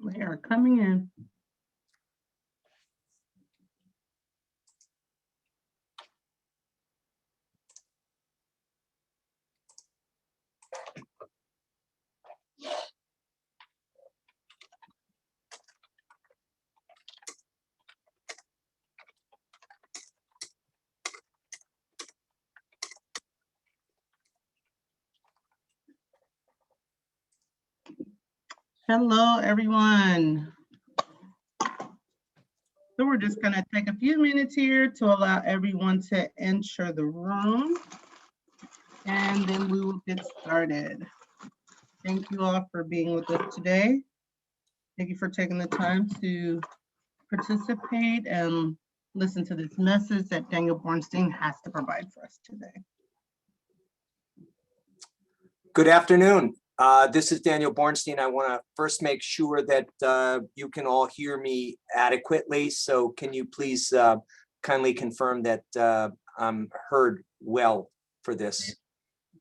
They are coming in. Hello, everyone. So we're just going to take a few minutes here to allow everyone to enter the room, and then we will get started. Thank you all for being with us today. Thank you for taking the time to participate and listen to this message that Daniel Bornstein has to provide for us today. Good afternoon. This is Daniel Bornstein. I want to first make sure that you can all hear me adequately. So can you please kindly confirm that I'm heard well for this?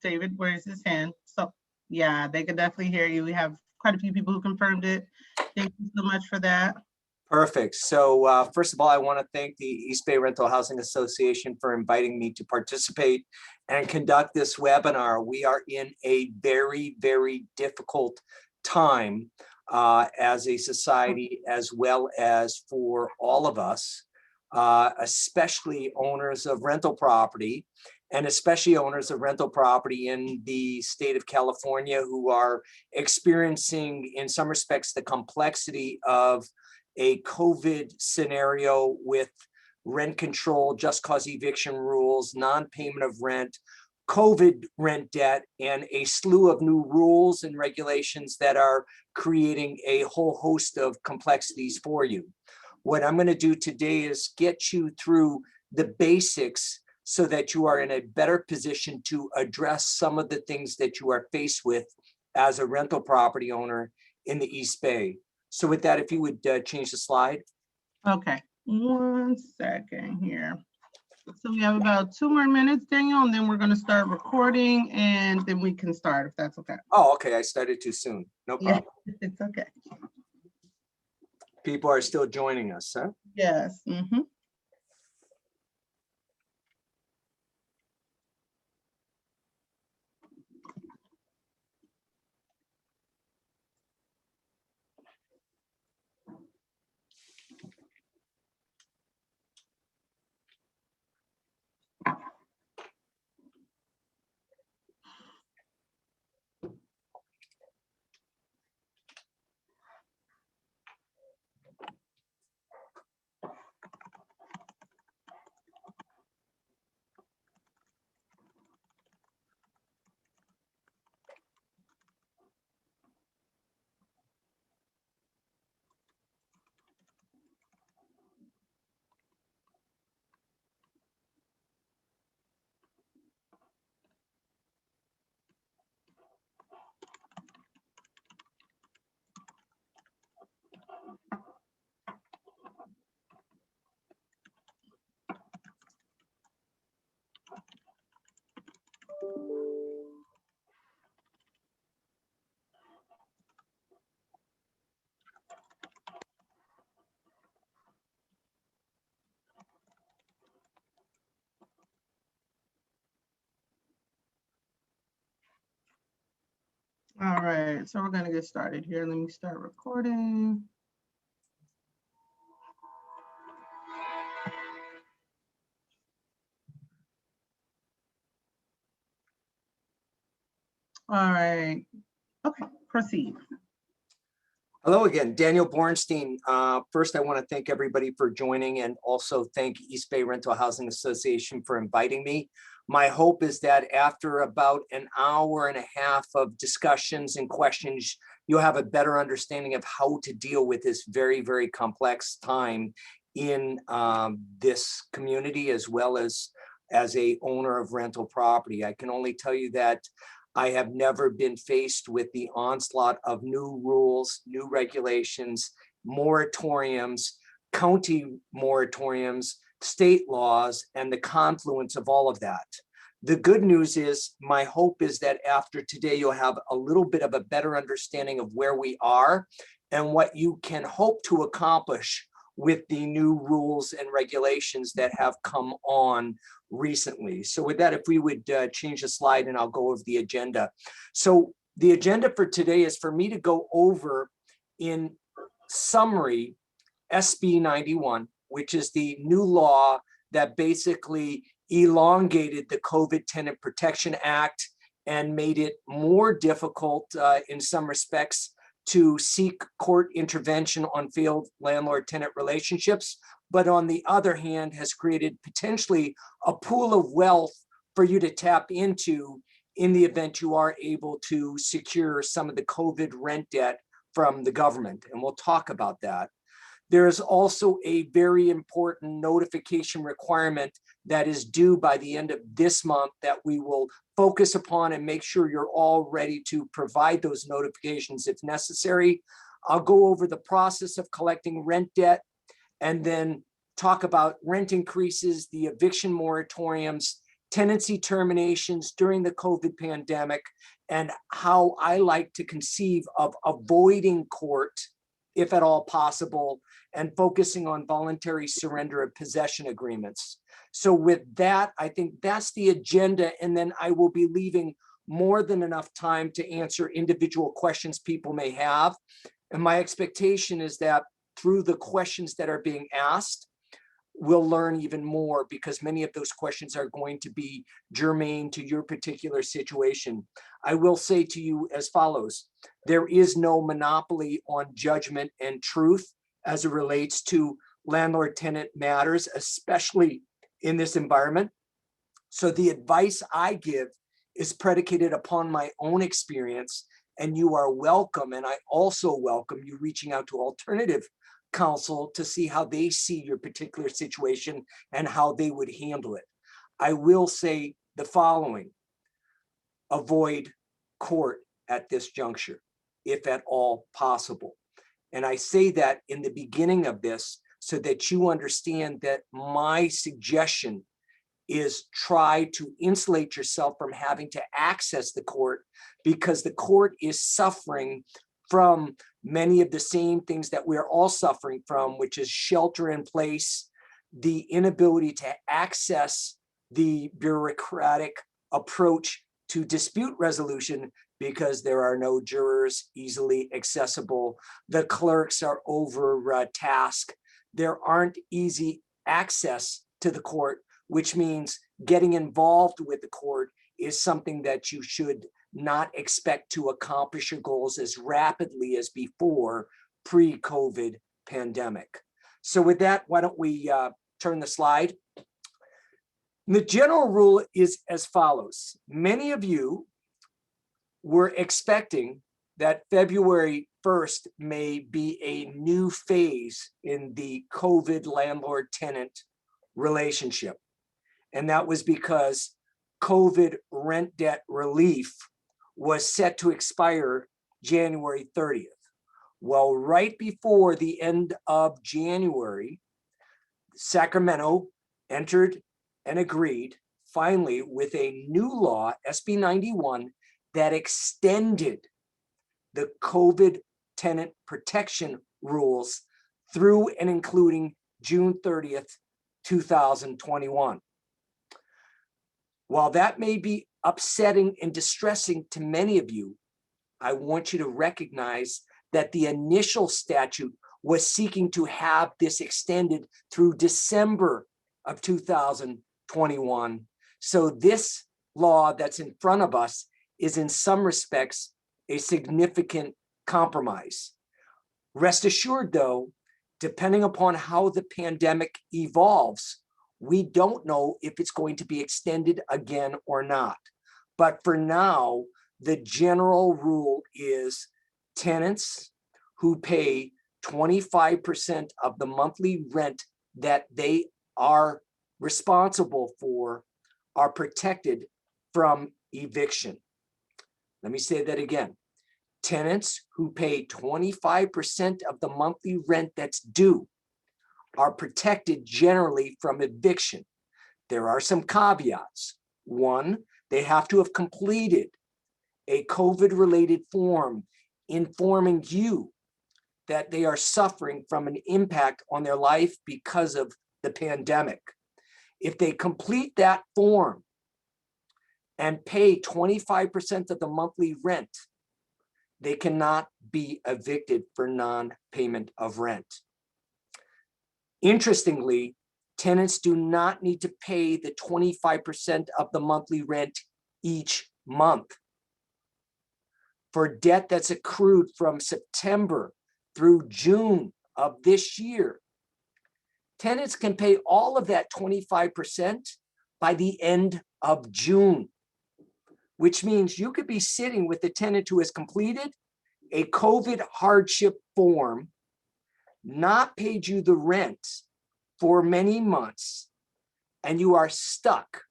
David, where's his hand? So yeah, they can definitely hear you. We have quite a few people who confirmed it. Thank you so much for that. Perfect. So first of all, I want to thank the East Bay Rental Housing Association for inviting me to participate and conduct this webinar. We are in a very, very difficult time as a society, as well as for all of us, especially owners of rental property, and especially owners of rental property in the state of California, who are experiencing, in some respects, the complexity of a COVID scenario with rent control, just cause eviction rules, non-payment of rent, COVID rent debt, and a slew of new rules and regulations that are creating a whole host of complexities for you. What I'm going to do today is get you through the basics so that you are in a better position to address some of the things that you are faced with as a rental property owner in the East Bay. So with that, if you would change the slide. Okay, 1 second here. So we have about 2 more minutes, Daniel, and then we're going to start recording, and then we can start if that's okay. Oh, okay. I started too soon. No problem. Yeah, it's okay. People are still joining us, huh? Yes. Mm-hmm. All right, so we're going to get started here. Let me start recording. All right. Okay, proceed. Hello again, Daniel Bornstein. First, I want to thank everybody for joining, and also thank East Bay Rental Housing Association for inviting me. My hope is that after about an hour and a half of discussions and questions, you'll have a better understanding of how to deal with this very, very complex time in this community, as well as a owner of rental property. I can only tell you that I have never been faced with the onslaught of new rules, new regulations, moratoriums, county moratoriums, state laws, and the confluence of all of that. The good news is, my hope is that after today, you'll have a little bit of a better understanding of where we are and what you can hope to accomplish with the new rules and regulations that have come on recently. So with that, if we would change the slide, and I'll go over the agenda. So the agenda for today is for me to go over in summary SB 91, which is the new law that basically elongated the COVID Tenant Protection Act and made it more difficult in some respects to seek court intervention on failed landlord-tenant relationships, but on the other hand has created potentially a pool of wealth for you to tap into in the event you are able to secure some of the COVID rent debt from the government. And we'll talk about that. There is also a very important notification requirement that is due by the end of this month that we will focus upon and make sure you're all ready to provide those notifications if necessary. I'll go over the process of collecting rent debt and then talk about rent increases, the eviction moratoriums, tenancy terminations during the COVID pandemic, and how I like to conceive of avoiding court, if at all possible, and focusing on voluntary surrender of possession agreements. So with that, I think that's the agenda, and then I will be leaving more than enough time to answer individual questions people may have. And my expectation is that through the questions that are being asked, we'll learn even more, because many of those questions are going to be germane to your particular situation. I will say to you as follows: there is no monopoly on judgment and truth as it relates to landlord-tenant matters, especially in this environment. So the advice I give is predicated upon my own experience, and you are welcome, and I also welcome you reaching out to alternative counsel to see how they see your particular situation and how they would handle it. I will say the following: avoid court at this juncture, if at all possible. And I say that in the beginning of this so that you understand that my suggestion is try to insulate yourself from having to access the court, because the court is suffering from many of the same things that we're all suffering from, which is shelter in place, the inability to access the bureaucratic approach to dispute resolution because there are no jurors easily accessible. The clerks are overtasked. There aren't easy access to the court, which means getting involved with the court is something that you should not expect to accomplish your goals as rapidly as before pre-COVID pandemic. So with that, why don't we turn the slide? The general rule is as follows. Many of you were expecting that February 1st may be a new phase in the COVID landlord-tenant relationship. And that was because COVID rent debt relief was set to expire January 30th. Well, right before the end of January, Sacramento entered and agreed finally with a new law, SB 91, that extended the COVID tenant protection rules through and including June 30th, 2021. While that may be upsetting and distressing to many of you, I want you to recognize that the initial statute was seeking to have this extended through December of 2021. So this law that's in front of us is in some respects a significant compromise. Rest assured though, depending upon how the pandemic evolves, we don't know if it's going to be extended again or not. But for now, the general rule is tenants who pay 25% of the monthly rent that they are responsible for are protected from eviction. Let me say that again. Tenants who pay 25% of the monthly rent that's due are protected generally from eviction. There are some caveats. One, they have to have completed a COVID-related form informing you that they are suffering from an impact on their life because of the pandemic. If they complete that form and pay 25% of the monthly rent, they cannot be evicted for non-payment of rent. Interestingly, tenants do not need to pay the 25% of the monthly rent each month. For debt that's accrued from September through June of this year, tenants can pay all of that 25% by the end of June, which means you could be sitting with the tenant who has completed a COVID hardship form, not paid you the rent for many months, and you are stuck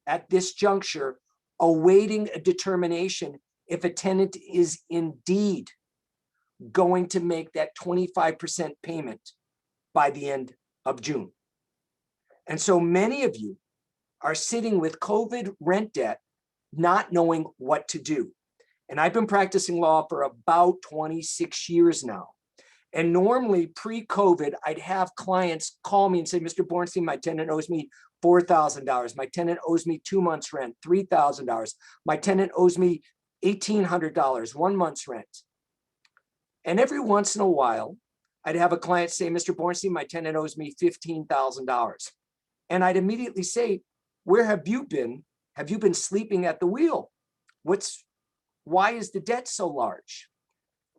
at this juncture awaiting a determination if a tenant is indeed going to make that 25% payment by the end of June. And so many of you are sitting with COVID rent debt, not knowing what to do. And I've been practicing law for about 26 years now. And normally pre-COVID, I'd have clients call me and say, Mr. Bornstein, my tenant owes me $4,000. My tenant owes me 2 months rent, $3,000. My tenant owes me $1,800, 1 month's rent. And every once in a while, I'd have a client say, Mr. Bornstein, my tenant owes me $15,000. And I'd immediately say, where have you been? Have you been sleeping at the wheel? Why is the debt so large?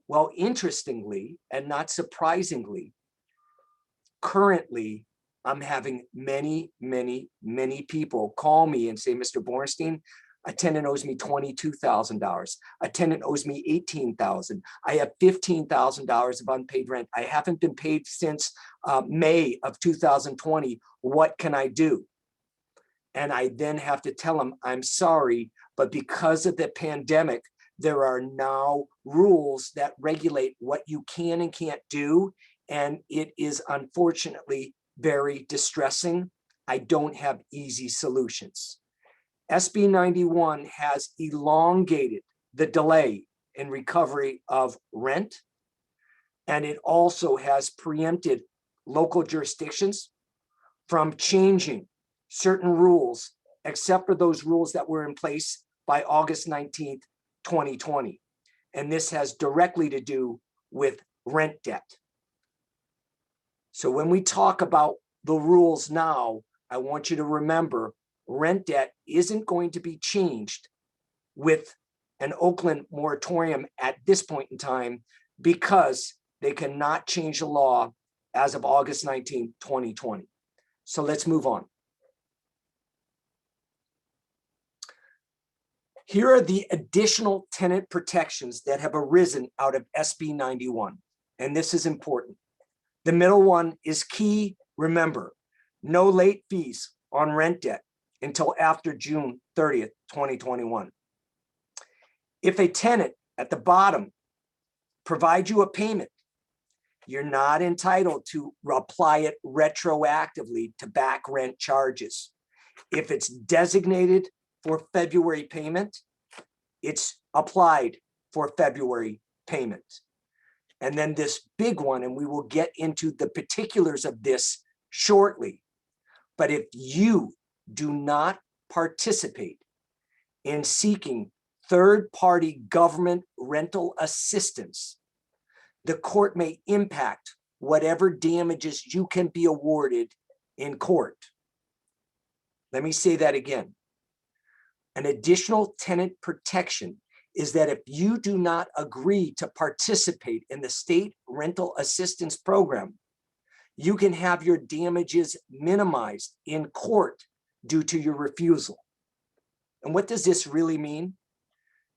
Well, interestingly, and not surprisingly, currently, I'm having many people call me and say, Mr. Bornstein, a tenant owes me $22,000. A tenant owes me $18,000. I have $15,000 of unpaid rent. I haven't been paid since May of 2020. What can I do? And I then have to tell them, I'm sorry, but because of the pandemic, there are now rules that regulate what you can and can't do. And it is unfortunately very distressing. I don't have easy solutions. SB 91 has elongated the delay in recovery of rent, and it also has preempted local jurisdictions from changing certain rules, except for those rules that were in place by August 19th, 2020. And this has directly to do with rent debt. So when we talk about the rules now, I want you to remember rent debt isn't going to be changed with an Oakland moratorium at this point in time because they cannot change the law as of August 19, 2020. So let's move on. Here are the additional tenant protections that have arisen out of SB 91, and this is important. The middle one is key. Remember, no late fees on rent debt until after June 30th, 2021. If a tenant at the bottom provides you a payment, you're not entitled to apply it retroactively to back rent charges. If it's designated for February payment, it's applied for February payment. And then this big one, and we will get into the particulars of this shortly, but if you do not participate in seeking third-party government rental assistance, the court may impact whatever damages you can be awarded in court. Let me say that again. An additional tenant protection is that if you do not agree to participate in the state rental assistance program, you can have your damages minimized in court due to your refusal. And what does this really mean?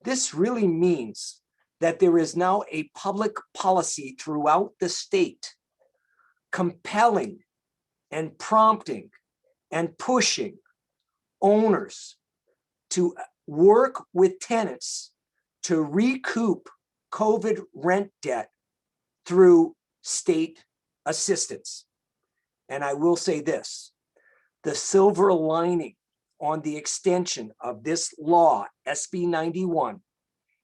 This really means that there is now a public policy throughout the state compelling and prompting and pushing owners to work with tenants to recoup COVID rent debt through state assistance. And I will say this, the silver lining on the extension of this law, SB 91,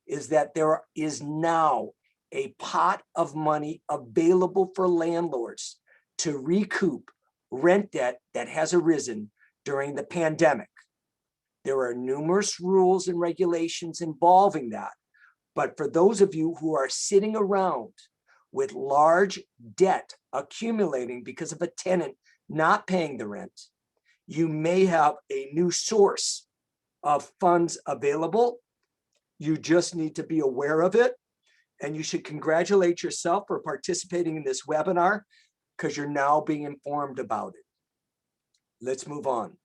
is that there is now a pot of money available for landlords to recoup rent debt that has arisen during the pandemic. There are numerous rules and regulations involving that. But for those of you who are sitting around with large debt accumulating because of a tenant not paying the rent, you may have a new source of funds available. You just need to be aware of it. And you should congratulate yourself for participating in this webinar because you're now being informed about it. Let's move on.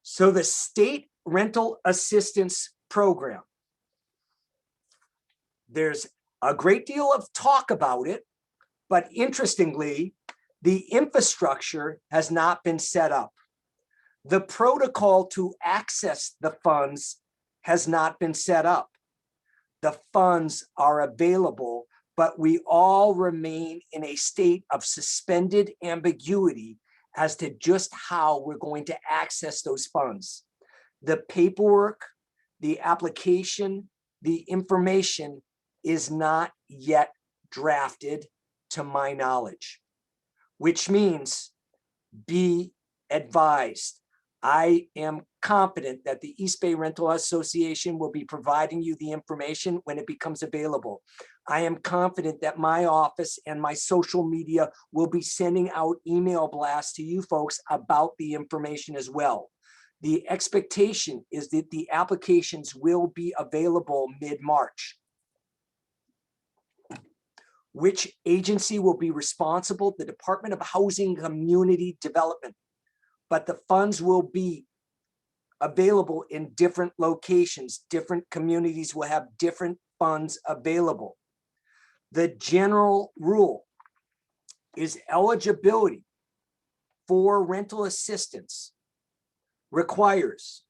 So the state rental assistance program, there's a great deal of talk about it, but interestingly, the infrastructure has not been set up. The protocol to access the funds has not been set up. The funds are available, but we all remain in a state of suspended ambiguity as to just how we're going to access those funds. The paperwork, the application, the information is not yet drafted to my knowledge, which means be advised. I am confident that the East Bay Rental Association will be providing you the information when it becomes available. I am confident that my office and my social media will be sending out email blasts to you folks about the information as well. The expectation is that the applications will be available mid-March. Which agency will be responsible? The Department of Housing and Community Development. But the funds will be available in different locations. Different communities will have different funds available. The general rule is eligibility for rental assistance requires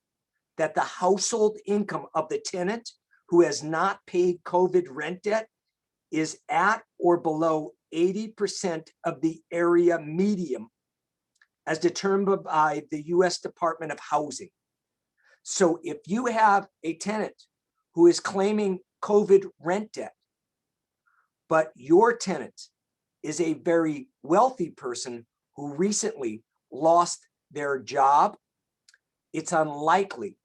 that the household income of the tenant who has not paid COVID rent debt is at or below 80% of the area median as determined by the U.S. Department of Housing. So if you have a tenant who is claiming COVID rent debt, but your tenant is a very wealthy person who recently lost their job, it's unlikely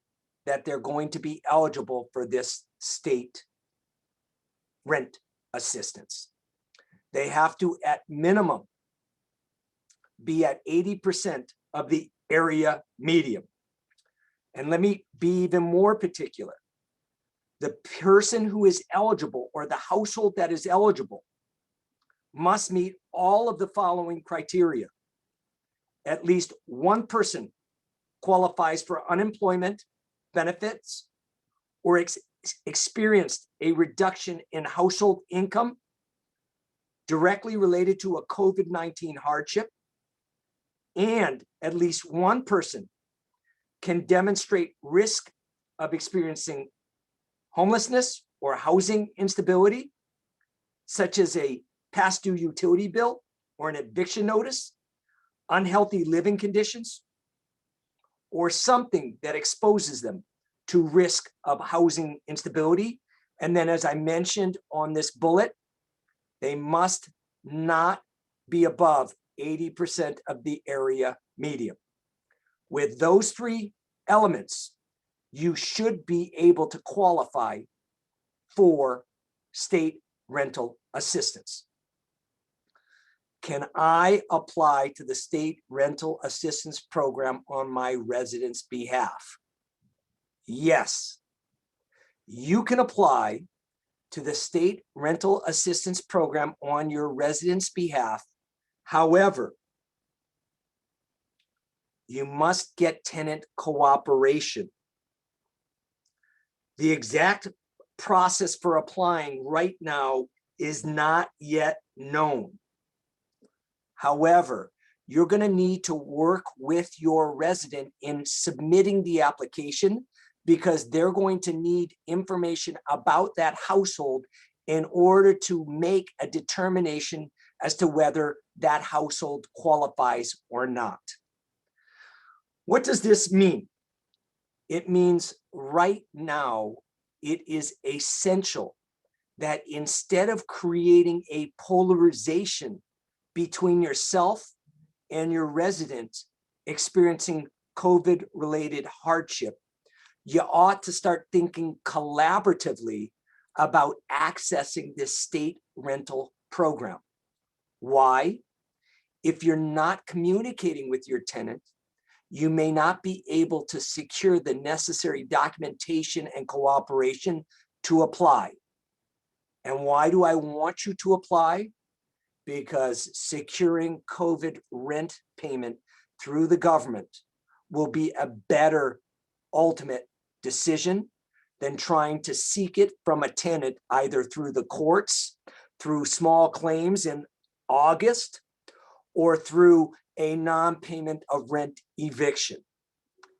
that they're going to be eligible for this state rent assistance. They have to, at minimum, be at 80% of the area median. And let me be even more particular. The person who is eligible or the household that is eligible must meet all of the following criteria. At least one person qualifies for unemployment benefits or experienced a reduction in household income directly related to a COVID-19 hardship, and at least one person can demonstrate risk of experiencing homelessness or housing instability, such as a past due utility bill or an eviction notice, unhealthy living conditions, or something that exposes them to risk of housing instability. And then, as I mentioned on this bullet, they must not be above 80% of the area median. With those three elements, you should be able to qualify for state rental assistance. Can I apply to the state rental assistance program on my resident's behalf? Yes, you can apply to the state rental assistance program on your resident's behalf. However, you must get tenant cooperation. The exact process for applying right now is not yet known. However, you're going to need to work with your resident in submitting the application because they're going to need information about that household in order to make a determination as to whether that household qualifies or not. What does this mean? It means right now, it is essential that instead of creating a polarization between yourself and your resident experiencing COVID-related hardship, you ought to start thinking collaboratively about accessing this state rental program. Why? If you're not communicating with your tenant, you may not be able to secure the necessary documentation and cooperation to apply. And why do I want you to apply? Because securing COVID rent payment through the government will be a better ultimate decision than trying to seek it from a tenant either through the courts, through small claims in August, or through a non-payment of rent eviction.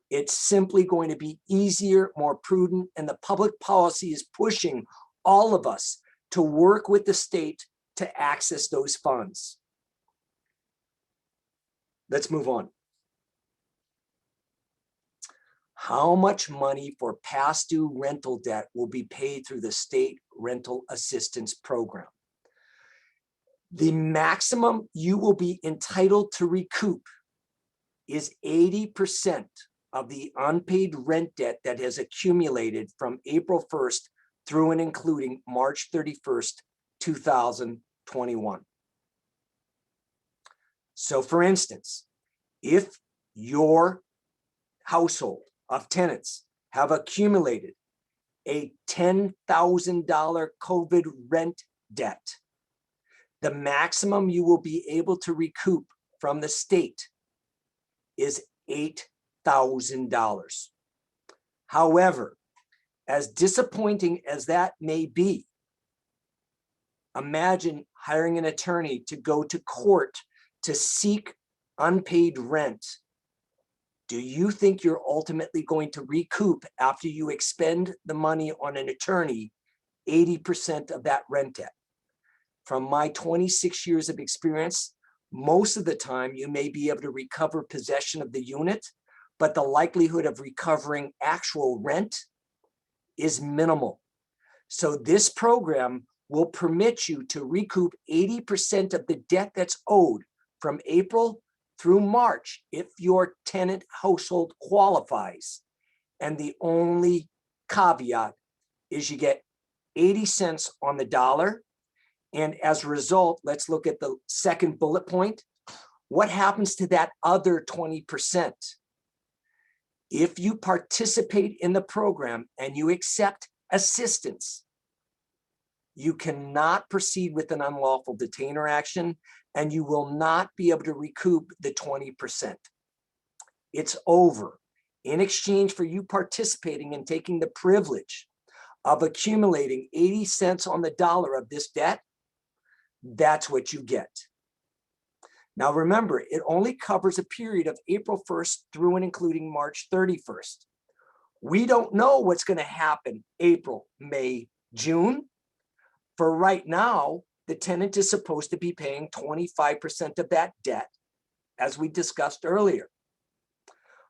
It's simply going to be easier, more prudent, and the public policy is pushing all of us to work with the state to access those funds. Let's move on. How much money for past due rental debt will be paid through the state rental assistance program? The maximum you will be entitled to recoup is 80% of the unpaid rent debt that has accumulated from April 1st through and including March 31st, 2021. So for instance, if your household of tenants have accumulated a $10,000 COVID rent debt, the maximum you will be able to recoup from the state is $8,000. However, as disappointing as that may be, imagine hiring an attorney to go to court to seek unpaid rent. Do you think you're ultimately going to recoup, after you expend the money on an attorney, 80% of that rent debt? From my 26 years of experience, most of the time you may be able to recover possession of the unit, but the likelihood of recovering actual rent is minimal. So this program will permit you to recoup 80% of the debt that's owed from April through March if your tenant household qualifies. And the only caveat is you get 80 cents on the dollar. And as a result, let's look at the second bullet point. What happens to that other 20%? If you participate in the program and you accept assistance, you cannot proceed with an unlawful detainer action, and you will not be able to recoup the 20%. It's over. In exchange for you participating and taking the privilege of accumulating 80 cents on the dollar of this debt, that's what you get. Now remember, it only covers a period of April 1st through and including March 31st. We don't know what's going to happen April, May, June. For right now, the tenant is supposed to be paying 25% of that debt, as we discussed earlier.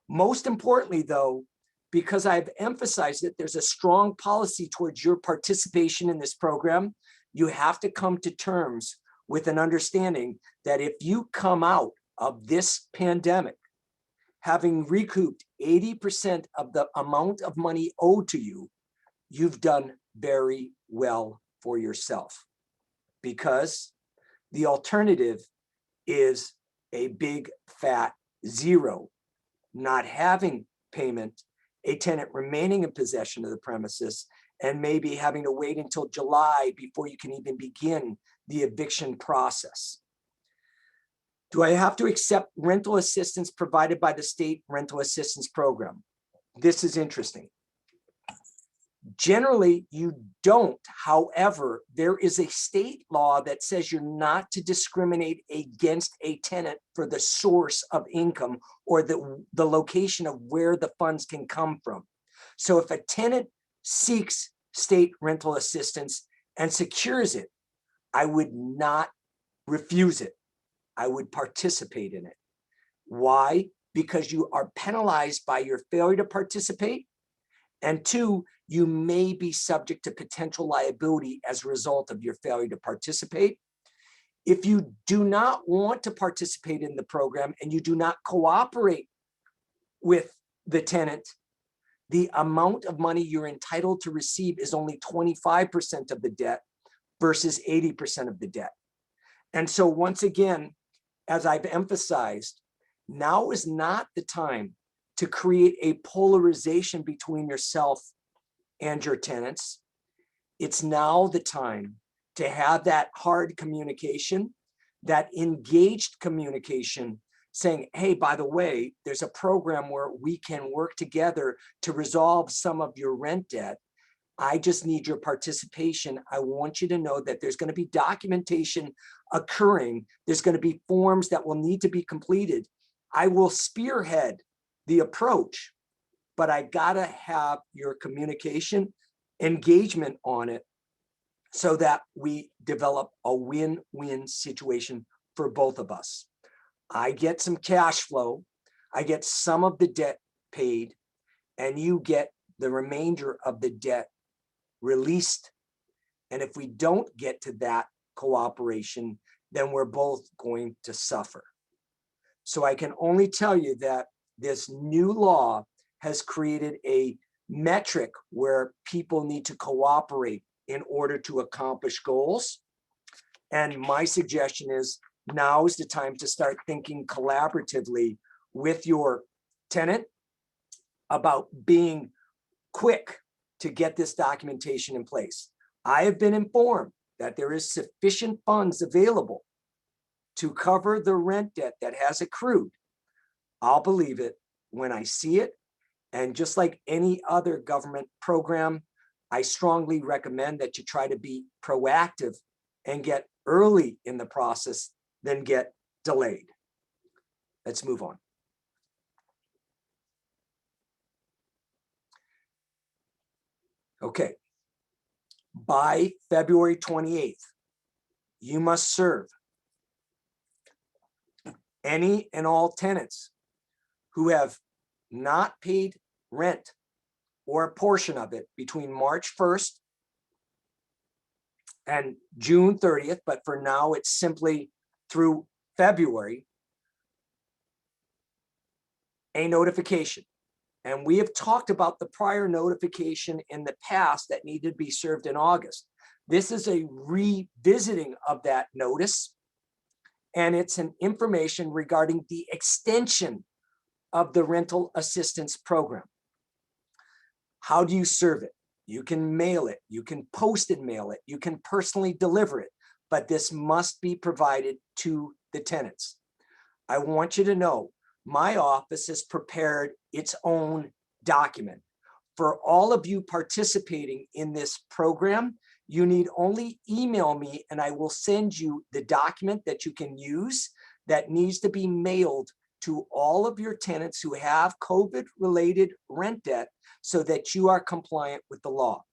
Most importantly, though, because I've emphasized that there's a strong policy towards your participation in this program, you have to come to terms with an understanding that if you come out of this pandemic having recouped 80% of the amount of money owed to you, you've done very well for yourself, because the alternative is a big fat zero, not having payment, a tenant remaining in possession of the premises, and maybe having to wait until July before you can even begin the eviction process. Do I have to accept rental assistance provided by the state rental assistance program? This is interesting. Generally, you don't. However, there is a state law that says you're not to discriminate against a tenant for the source of income or the location of where the funds can come from. So if a tenant seeks state rental assistance and secures it, I would not refuse it. I would participate in it. Why? Because you are penalized by your failure to participate, And two, you may be subject to potential liability as a result of your failure to participate. If you do not want to participate in the program and you do not cooperate with the tenant, the amount of money you're entitled to receive is only 25% of the debt versus 80% of the debt. And so once again, as I've emphasized, now is not the time to create a polarization between yourself and your tenants. It's now the time to have that hard communication, that engaged communication, saying, hey, by the way, there's a program where we can work together to resolve some of your rent debt. I just need your participation. I want you to know that there's going to be documentation occurring. There's going to be forms that will need to be completed. I will spearhead the approach, but I gotta have your communication, engagement on it so that we develop a win-win situation for both of us. I get some cash flow, I get some of the debt paid, and you get the remainder of the debt released. And if we don't get to that cooperation, then we're both going to suffer. So I can only tell you that this new law has created a metric where people need to cooperate in order to accomplish goals. And my suggestion is now is the time to start thinking collaboratively with your tenant about being quick to get this documentation in place. I have been informed that there is sufficient funds available to cover the rent debt that has accrued. I'll believe it when I see it. And just like any other government program, I strongly recommend that you try to be proactive and get early in the process than get delayed. Let's move on. Okay. By February 28th, you must serve any and all tenants who have not paid rent or a portion of it between March 1st and June 30th, but for now it's simply through February, a notification. And we have talked about the prior notification in the past that needed to be served in August. This is a revisiting of that notice, and it's an information regarding the extension of the rental assistance program. How do you serve it? You can mail it, you can post and mail it, you can personally deliver it, but this must be provided to the tenants. I want you to know my office has prepared its own document. For all of you participating in this program, you need only email me and I will send you the document that you can use that needs to be mailed to all of your tenants who have COVID-related rent debt so that you are compliant with the law.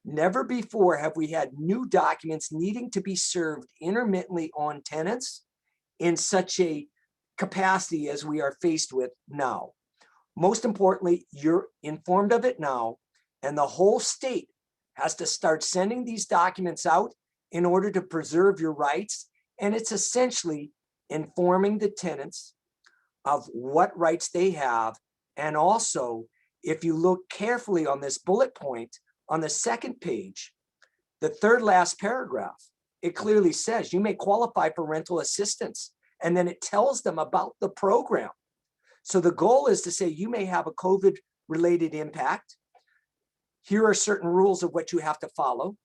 Never before have we had new documents needing to be served intermittently on tenants in such a capacity as we are faced with now. Most importantly, you're informed of it now, and the whole state has to start sending these documents out in order to preserve your rights. And it's essentially informing the tenants of what rights they have. And also, if you look carefully on this bullet point on the second page, the third last paragraph, it clearly says you may qualify for rental assistance. And then it tells them about the program. So the goal is to say you may have a COVID-related impact. Here are certain rules of what you have to follow,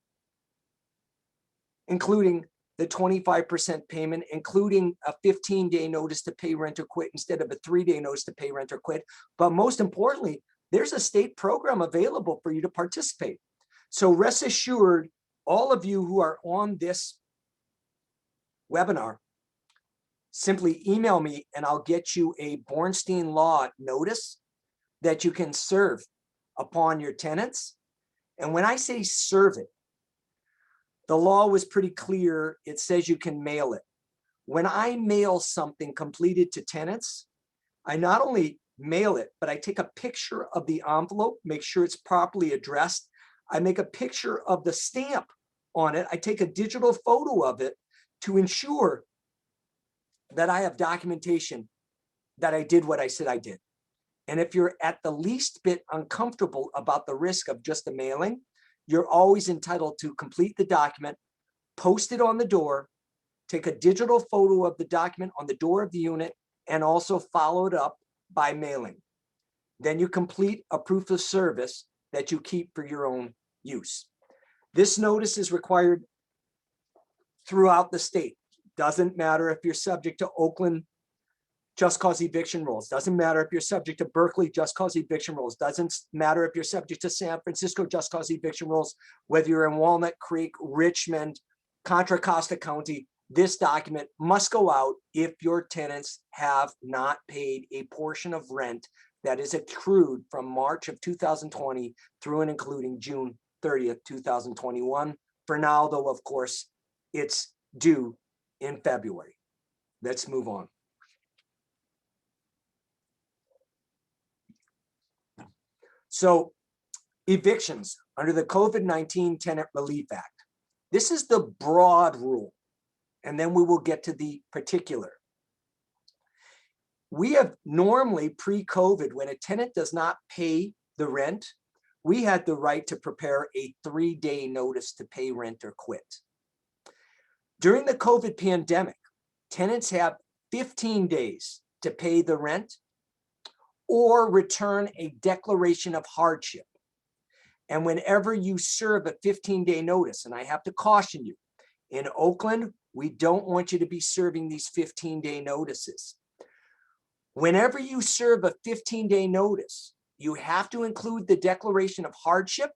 including the 25% payment, including a 15-day notice to pay rent or quit instead of a 3-day notice to pay rent or quit. But most importantly, there's a state program available for you to participate. So rest assured, all of you who are on this webinar, simply email me and I'll get you a Bornstein Law notice that you can serve upon your tenants. And when I say serve it, the law was pretty clear. It says you can mail it. When I mail something completed to tenants, I not only mail it, but I take a picture of the envelope, make sure it's properly addressed. I make a picture of the stamp on it. I take a digital photo of it to ensure that I have documentation that I did what I said I did. And if you're at the least bit uncomfortable about the risk of just the mailing, you're always entitled to complete the document, post it on the door, take a digital photo of the document on the door of the unit, and also follow it up by mailing. Then you complete a proof of service that you keep for your own use. This notice is required throughout the state. Doesn't matter if you're subject to Oakland just cause eviction rules. Doesn't matter if you're subject to Berkeley just cause eviction rules. Doesn't matter if you're subject to San Francisco just cause eviction rules, whether you're in Walnut Creek, Richmond, Contra Costa County. This document must go out if your tenants have not paid a portion of rent that is accrued from March of 2020 through and including June 30th, 2021. For now, though, of course, it's due in February. Let's move on. So evictions under the COVID-19 Tenant Relief Act. This is the broad rule, and then we will get to the particular. We have normally pre-COVID, when a tenant does not pay the rent, we had the right to prepare a 3-day notice to pay rent or quit. During the COVID pandemic, tenants have 15 days to pay the rent or return a declaration of hardship. And whenever you serve a 15-day notice, and I have to caution you, in Oakland, we don't want you to be serving these 15-day notices. Whenever you serve a 15-day notice, you have to include the declaration of hardship.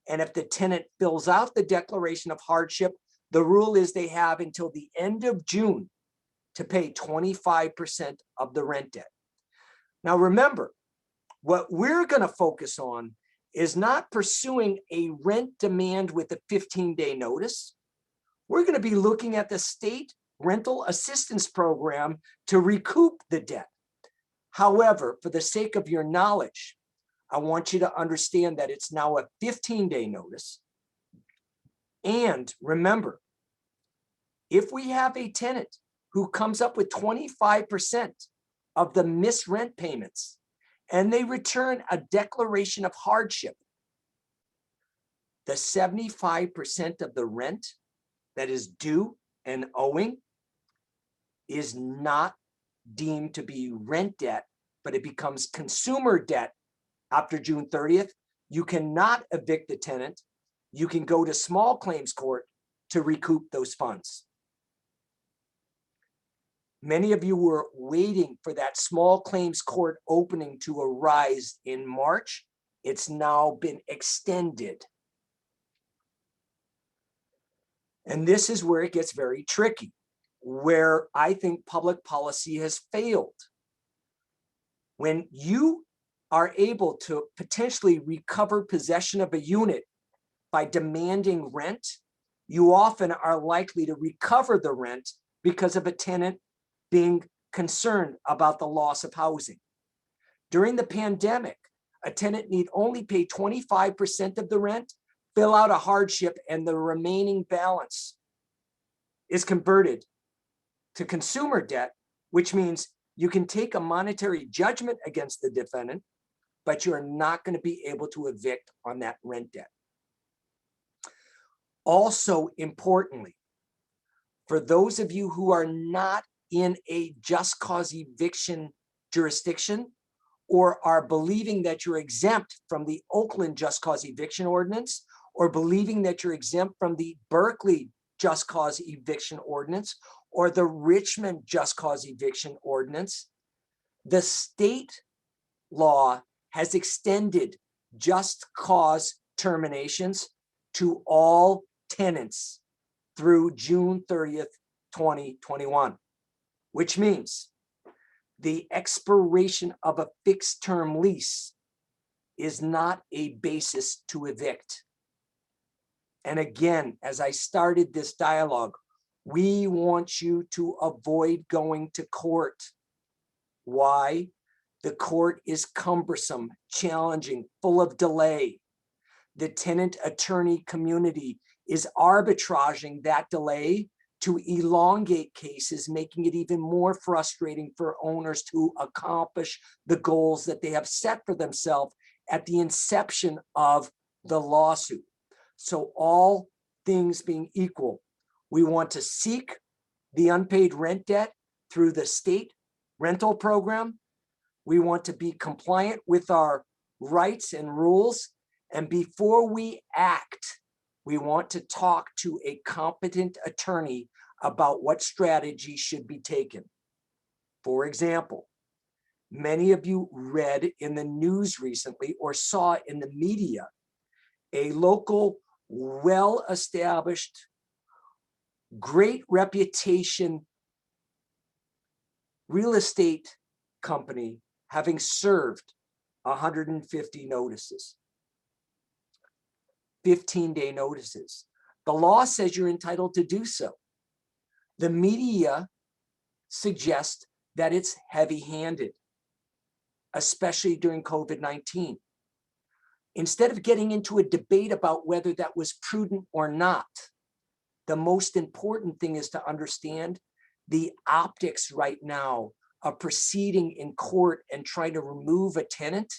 And if the tenant fills out the declaration of hardship, the rule is they have until the end of June to pay 25% of the rent debt. Now, remember, what we're going to focus on is not pursuing a rent demand with a 15-day notice. We're going to be looking at the state rental assistance program to recoup the debt. However, for the sake of your knowledge, I want you to understand that it's now a 15-day notice. And remember, if we have a tenant who comes up with 25% of the missed rent payments, and they return a declaration of hardship, the 75% of the rent that is due and owing is not deemed to be rent debt, but it becomes consumer debt after June 30th. You cannot evict the tenant. You can go to small claims court to recoup those funds. Many of you were waiting for that small claims court opening to arise in March. It's now been extended. And this is where it gets very tricky, where I think public policy has failed. When you are able to potentially recover possession of a unit by demanding rent, you often are likely to recover the rent because of a tenant being concerned about the loss of housing. During the pandemic, a tenant need only pay 25% of the rent, fill out a hardship, and the remaining balance is converted to consumer debt, which means you can take a monetary judgment against the defendant, but you're not going to be able to evict on that rent debt. Also, importantly, for those of you who are not in a just cause eviction jurisdiction or are believing that you're exempt from the Oakland just cause eviction ordinance, or believing that you're exempt from the Berkeley just cause eviction ordinance or the Richmond just cause eviction ordinance, the state law has extended just cause terminations to all tenants through June 30th, 2021, which means the expiration of a fixed term lease is not a basis to evict. And again, as I started this dialogue, we want you to avoid going to court. Why? The court is cumbersome, challenging, full of delay. The tenant attorney community is arbitraging that delay to elongate cases, making it even more frustrating for owners to accomplish the goals that they have set for themselves at the inception of the lawsuit. So all things being equal, we want to seek the unpaid rent debt through the state rental program. We want to be compliant with our rights and rules. And before we act, we want to talk to a competent attorney about what strategy should be taken. For example, many of you read in the news recently or saw in the media a local, well-established, great reputation real estate company having served 150 notices, 15-day notices. The law says you're entitled to do so. The media suggests that it's heavy-handed, especially during COVID-19. Instead of getting into a debate about whether that was prudent or not, the most important thing is to understand the optics right now of proceeding in court and trying to remove a tenant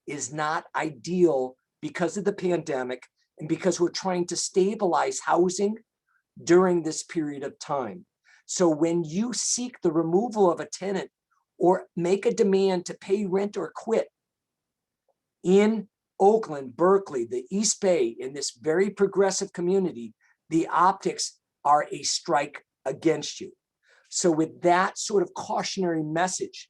is not ideal because of the pandemic and because we're trying to stabilize housing during this period of time. So when you seek the removal of a tenant or make a demand to pay rent or quit in Oakland, Berkeley, the East Bay, in this very progressive community, the optics are a strike against you. So with that sort of cautionary message,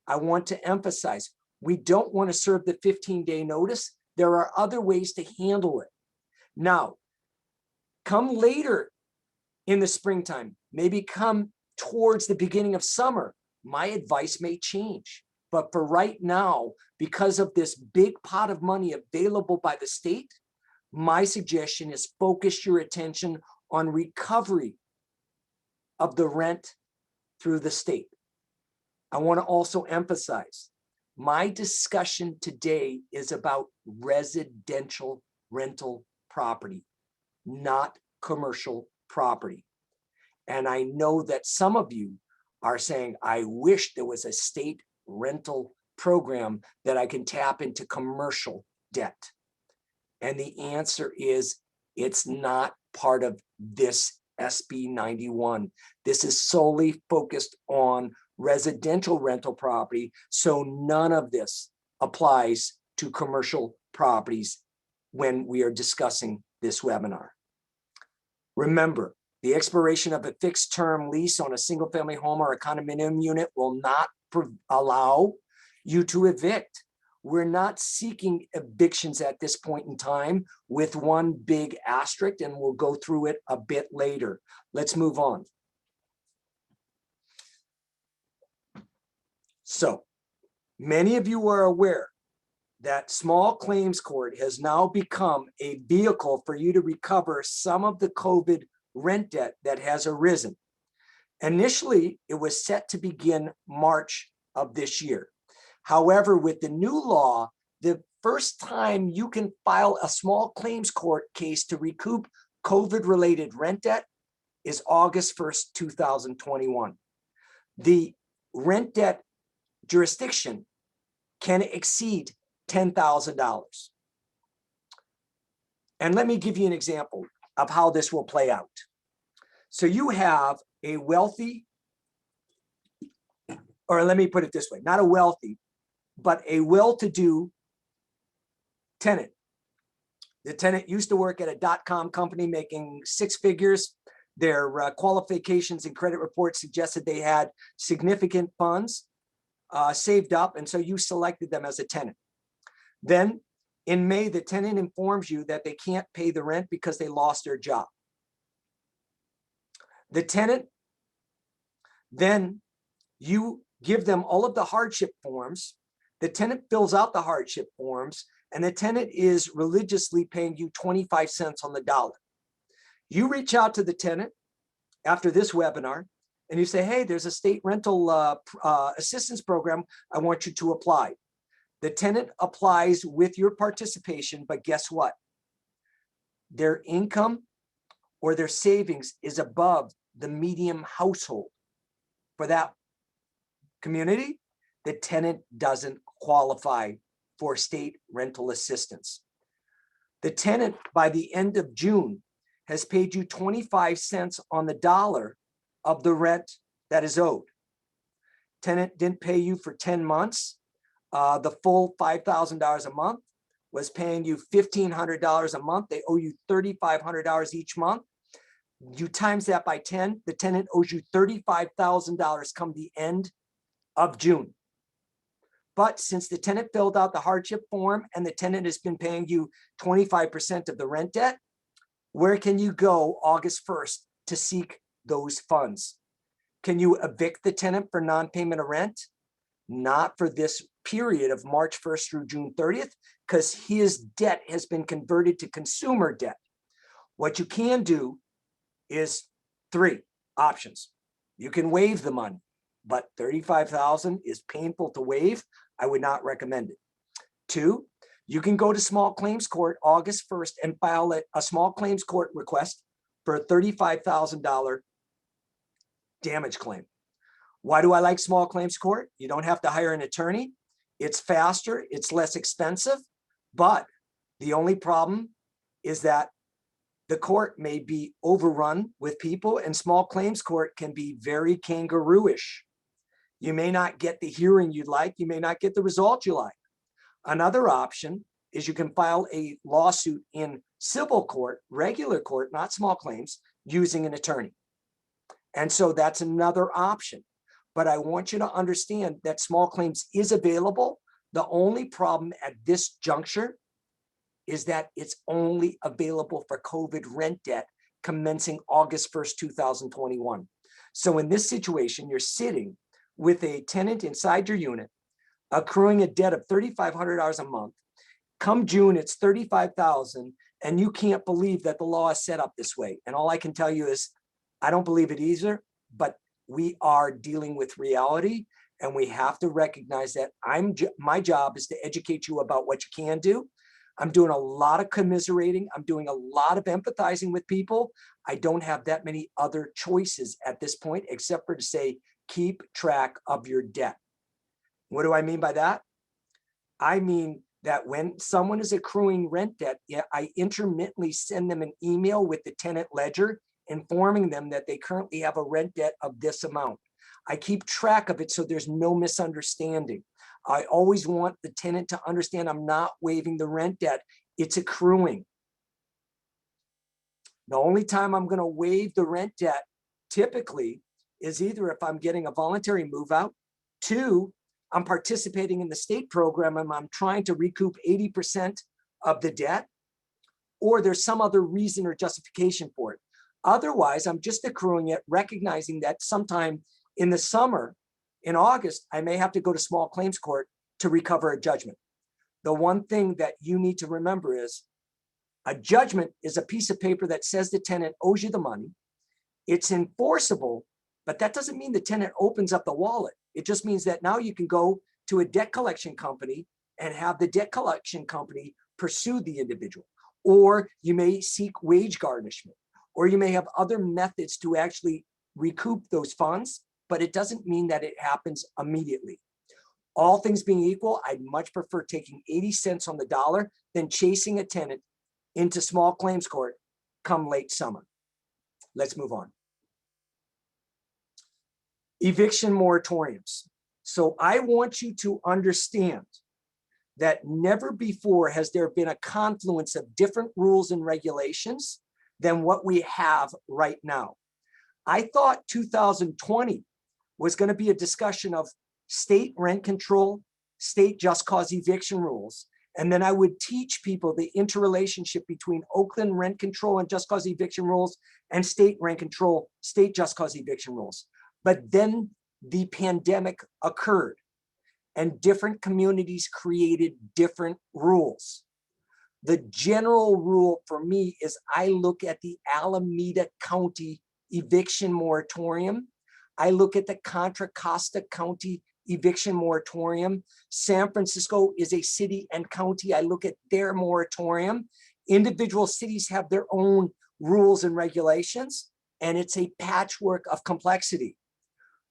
I want to emphasize, we don't want to serve the 15-day notice. There are other ways to handle it. Now, come later in the springtime, maybe come towards the beginning of summer, my advice may change. But for right now, because of this big pot of money available by the state, my suggestion is focus your attention on recovery of the rent through the state. I want to also emphasize, my discussion today is about residential rental property, not commercial property. And I know that some of you are saying, I wish there was a state rental program that I can tap into commercial debt. And the answer is, it's not part of this SB 91. This is solely focused on residential rental property. So none of this applies to commercial properties when we are discussing this webinar. Remember, the expiration of a fixed term lease on a single family home or a condominium unit will not allow you to evict. We're not seeking evictions at this point in time, with one big asterisk, and we'll go through it a bit later. Let's move on. So many of you are aware that small claims court has now become a vehicle for you to recover some of the COVID rent debt that has arisen. Initially, it was set to begin March of this year. However, with the new law, the first time you can file a small claims court case to recoup COVID-related rent debt is August 1st, 2021. The rent debt jurisdiction can exceed $10,000. And let me give you an example of how this will play out. So you have a wealthy, or let me put it this way, not a wealthy, but a well-to-do tenant. The tenant used to work at a .com company making six figures. Their qualifications and credit reports suggested they had significant funds saved up, and so you selected them as a tenant. Then in May, the tenant informs you that they can't pay the rent because they lost their job. The tenant, then you give them all of the hardship forms. The tenant fills out the hardship forms, and the tenant is religiously paying you 25 cents on the dollar. You reach out to the tenant after this webinar and you say, hey, there's a state rental assistance program, I want you to apply. The tenant applies with your participation, but guess what? Their income or their savings is above the median household. For that community, the tenant doesn't qualify for state rental assistance. The tenant, by the end of June, has paid you 25 cents on the dollar of the rent that is owed. Tenant didn't pay you for 10 months. The full $5,000 a month was paying you $1,500 a month. They owe you $3,500 each month. You times that by 10, the tenant owes you $35,000 come the end of June. But since the tenant filled out the hardship form and the tenant has been paying you 25% of the rent debt, where can you go August 1st to seek those funds? Can you evict the tenant for non-payment of rent? Not for this period of March 1st through June 30th, because his debt has been converted to consumer debt. What you can do is 3 options. You can waive the money, but $35,000 is painful to waive. I would not recommend it. 2, you can go to small claims court August 1st and file a small claims court request for a $35,000 damage claim. Why do I like small claims court? You don't have to hire an attorney. It's faster, it's less expensive, but the only problem is that the court may be overrun with people, and small claims court can be very kangaroo-ish. You may not get the hearing you'd like. You may not get the result you like. Another option is you can file a lawsuit in civil court, regular court, not small claims, using an attorney. And so that's another option. But I want you to understand that small claims is available. The only problem at this juncture is that it's only available for COVID rent debt commencing August 1st, 2021. So in this situation, you're sitting with a tenant inside your unit, accruing a debt of $3,500 a month. Come June, it's $35,000, and you can't believe that the law is set up this way. And all I can tell you is, I don't believe it either, but we are dealing with reality, and we have to recognize that my job is to educate you about what you can do. I'm doing a lot of commiserating. I'm doing a lot of empathizing with people. I don't have that many other choices at this point, except for to say, keep track of your debt. What do I mean by that? I mean that when someone is accruing rent debt, I intermittently send them an email with the tenant ledger informing them that they currently have a rent debt of this amount. I keep track of it so there's no misunderstanding. I always want the tenant to understand I'm not waiving the rent debt, it's accruing. The only time I'm going to waive the rent debt typically is either if I'm getting a voluntary move out, 2, I'm participating in the state program and I'm trying to recoup 80% of the debt, or there's some other reason or justification for it. Otherwise, I'm just accruing it, recognizing that sometime in the summer, in August, I may have to go to small claims court to recover a judgment. The one thing that you need to remember is a judgment is a piece of paper that says the tenant owes you the money. It's enforceable, but that doesn't mean the tenant opens up the wallet. It just means that now you can go to a debt collection company and have the debt collection company pursue the individual. Or you may seek wage garnishment, or you may have other methods to actually recoup those funds, but it doesn't mean that it happens immediately. All things being equal, I'd much prefer taking 80 cents on the dollar than chasing a tenant into small claims court come late summer. Let's move on. Eviction moratoriums. So I want you to understand that never before has there been a confluence of different rules and regulations than what we have right now. I thought 2020 was going to be a discussion of state rent control, state just cause eviction rules, and then I would teach people the interrelationship between Oakland rent control and just cause eviction rules and state rent control, state just cause eviction rules. But then the pandemic occurred and different communities created different rules. The general rule for me is I look at the Alameda County eviction moratorium. I look at the Contra Costa County Eviction Moratorium. San Francisco is a city and county. I look at their moratorium. Individual cities have their own rules and regulations, and it's a patchwork of complexity.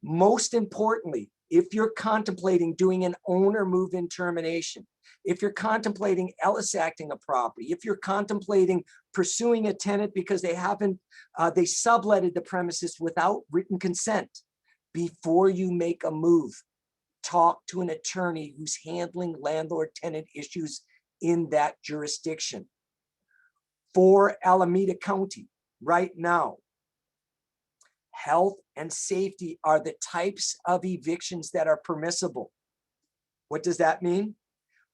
Most importantly, if you're contemplating doing an owner move-in termination, if you're contemplating Ellis acting a property, if you're contemplating pursuing a tenant because they subletted the premises without written consent, before you make a move, talk to an attorney who's handling landlord-tenant issues in that jurisdiction. For Alameda County, right now, health and safety are the types of evictions that are permissible. What does that mean?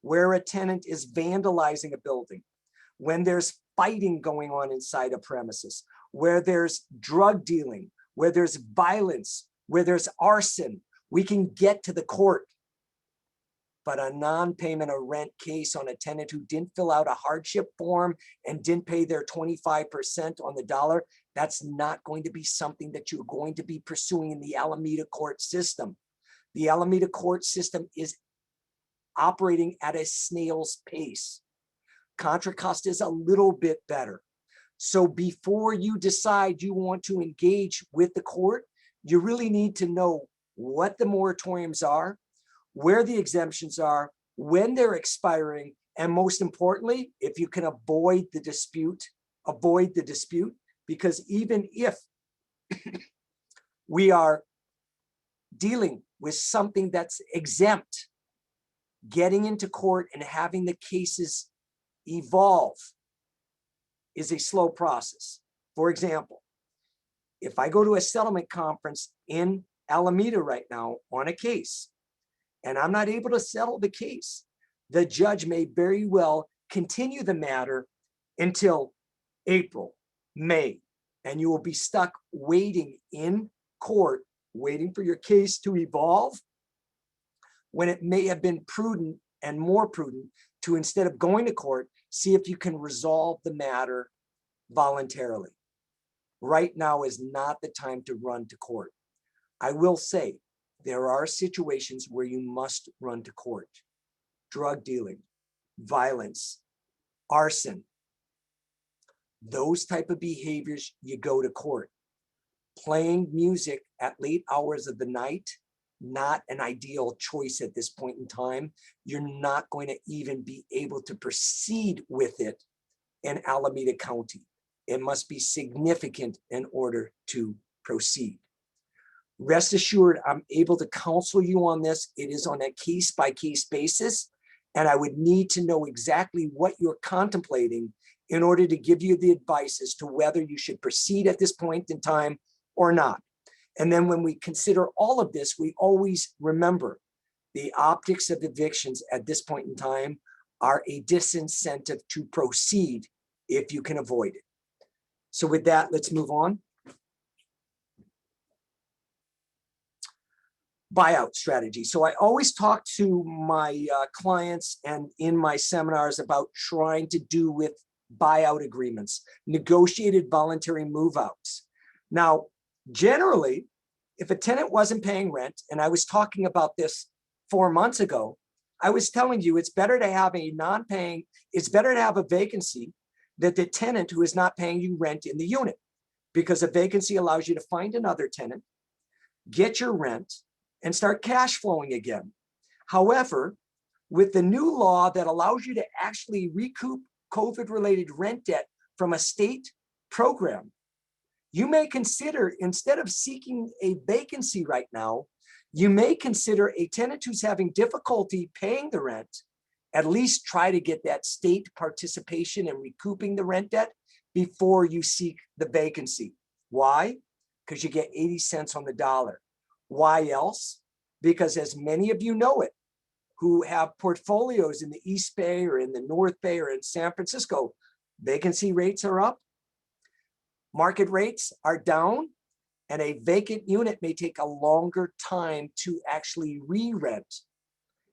Where a tenant is vandalizing a building, when there's fighting going on inside a premises, where there's drug dealing, where there's violence, where there's arson, we can get to the court. But a non-payment of rent case on a tenant who didn't fill out a hardship form and didn't pay their 25% on the dollar, that's not going to be something that you're going to be pursuing in the Alameda court system. The Alameda court system is operating at a snail's pace. Contra Costa is a little bit better. So before you decide you want to engage with the court, you really need to know what the moratoriums are, where the exemptions are, when they're expiring, and most importantly, if you can avoid the dispute, because even if we are dealing with something that's exempt, getting into court and having the cases evolve is a slow process. For example, if I go to a settlement conference in Alameda right now on a case, and I'm not able to settle the case, the judge may very well continue the matter until April, May, and you will be stuck waiting in court, waiting for your case to evolve, when it may have been prudent and more prudent to, instead of going to court, see if you can resolve the matter voluntarily. Right now is not the time to run to court. I will say there are situations where you must run to court. Drug dealing, violence, arson, those type of behaviors, you go to court. Playing music at late hours of the night, not an ideal choice at this point in time. You're not going to even be able to proceed with it in Alameda County. It must be significant in order to proceed. Rest assured, I'm able to counsel you on this. It is on a case-by-case basis, and I would need to know exactly what you're contemplating in order to give you the advice as to whether you should proceed at this point in time or not. And then when we consider all of this, we always remember the optics of evictions at this point in time are a disincentive to proceed if you can avoid it. So with that, let's move on. Buyout strategy. So I always talk to my clients and in my seminars about trying to do with buyout agreements, negotiated voluntary move-outs. Now, generally, if a tenant wasn't paying rent, and I was talking about this 4 months ago, I was telling you it's better to have a non-paying, it's better to have a vacancy than the tenant who is not paying you rent in the unit, because a vacancy allows you to find another tenant, get your rent, and start cash flowing again. However, with the new law that allows you to actually recoup COVID-related rent debt from a state program, you may consider, instead of seeking a vacancy right now, you may consider a tenant who's having difficulty paying the rent, at least try to get that state participation in recouping the rent debt before you seek the vacancy. Why? Because you get 80 cents on the dollar. Why else? Because as many of you know it, who have portfolios in the East Bay or in the North Bay or in San Francisco, vacancy rates are up, market rates are down, and a vacant unit may take a longer time to actually re-rent.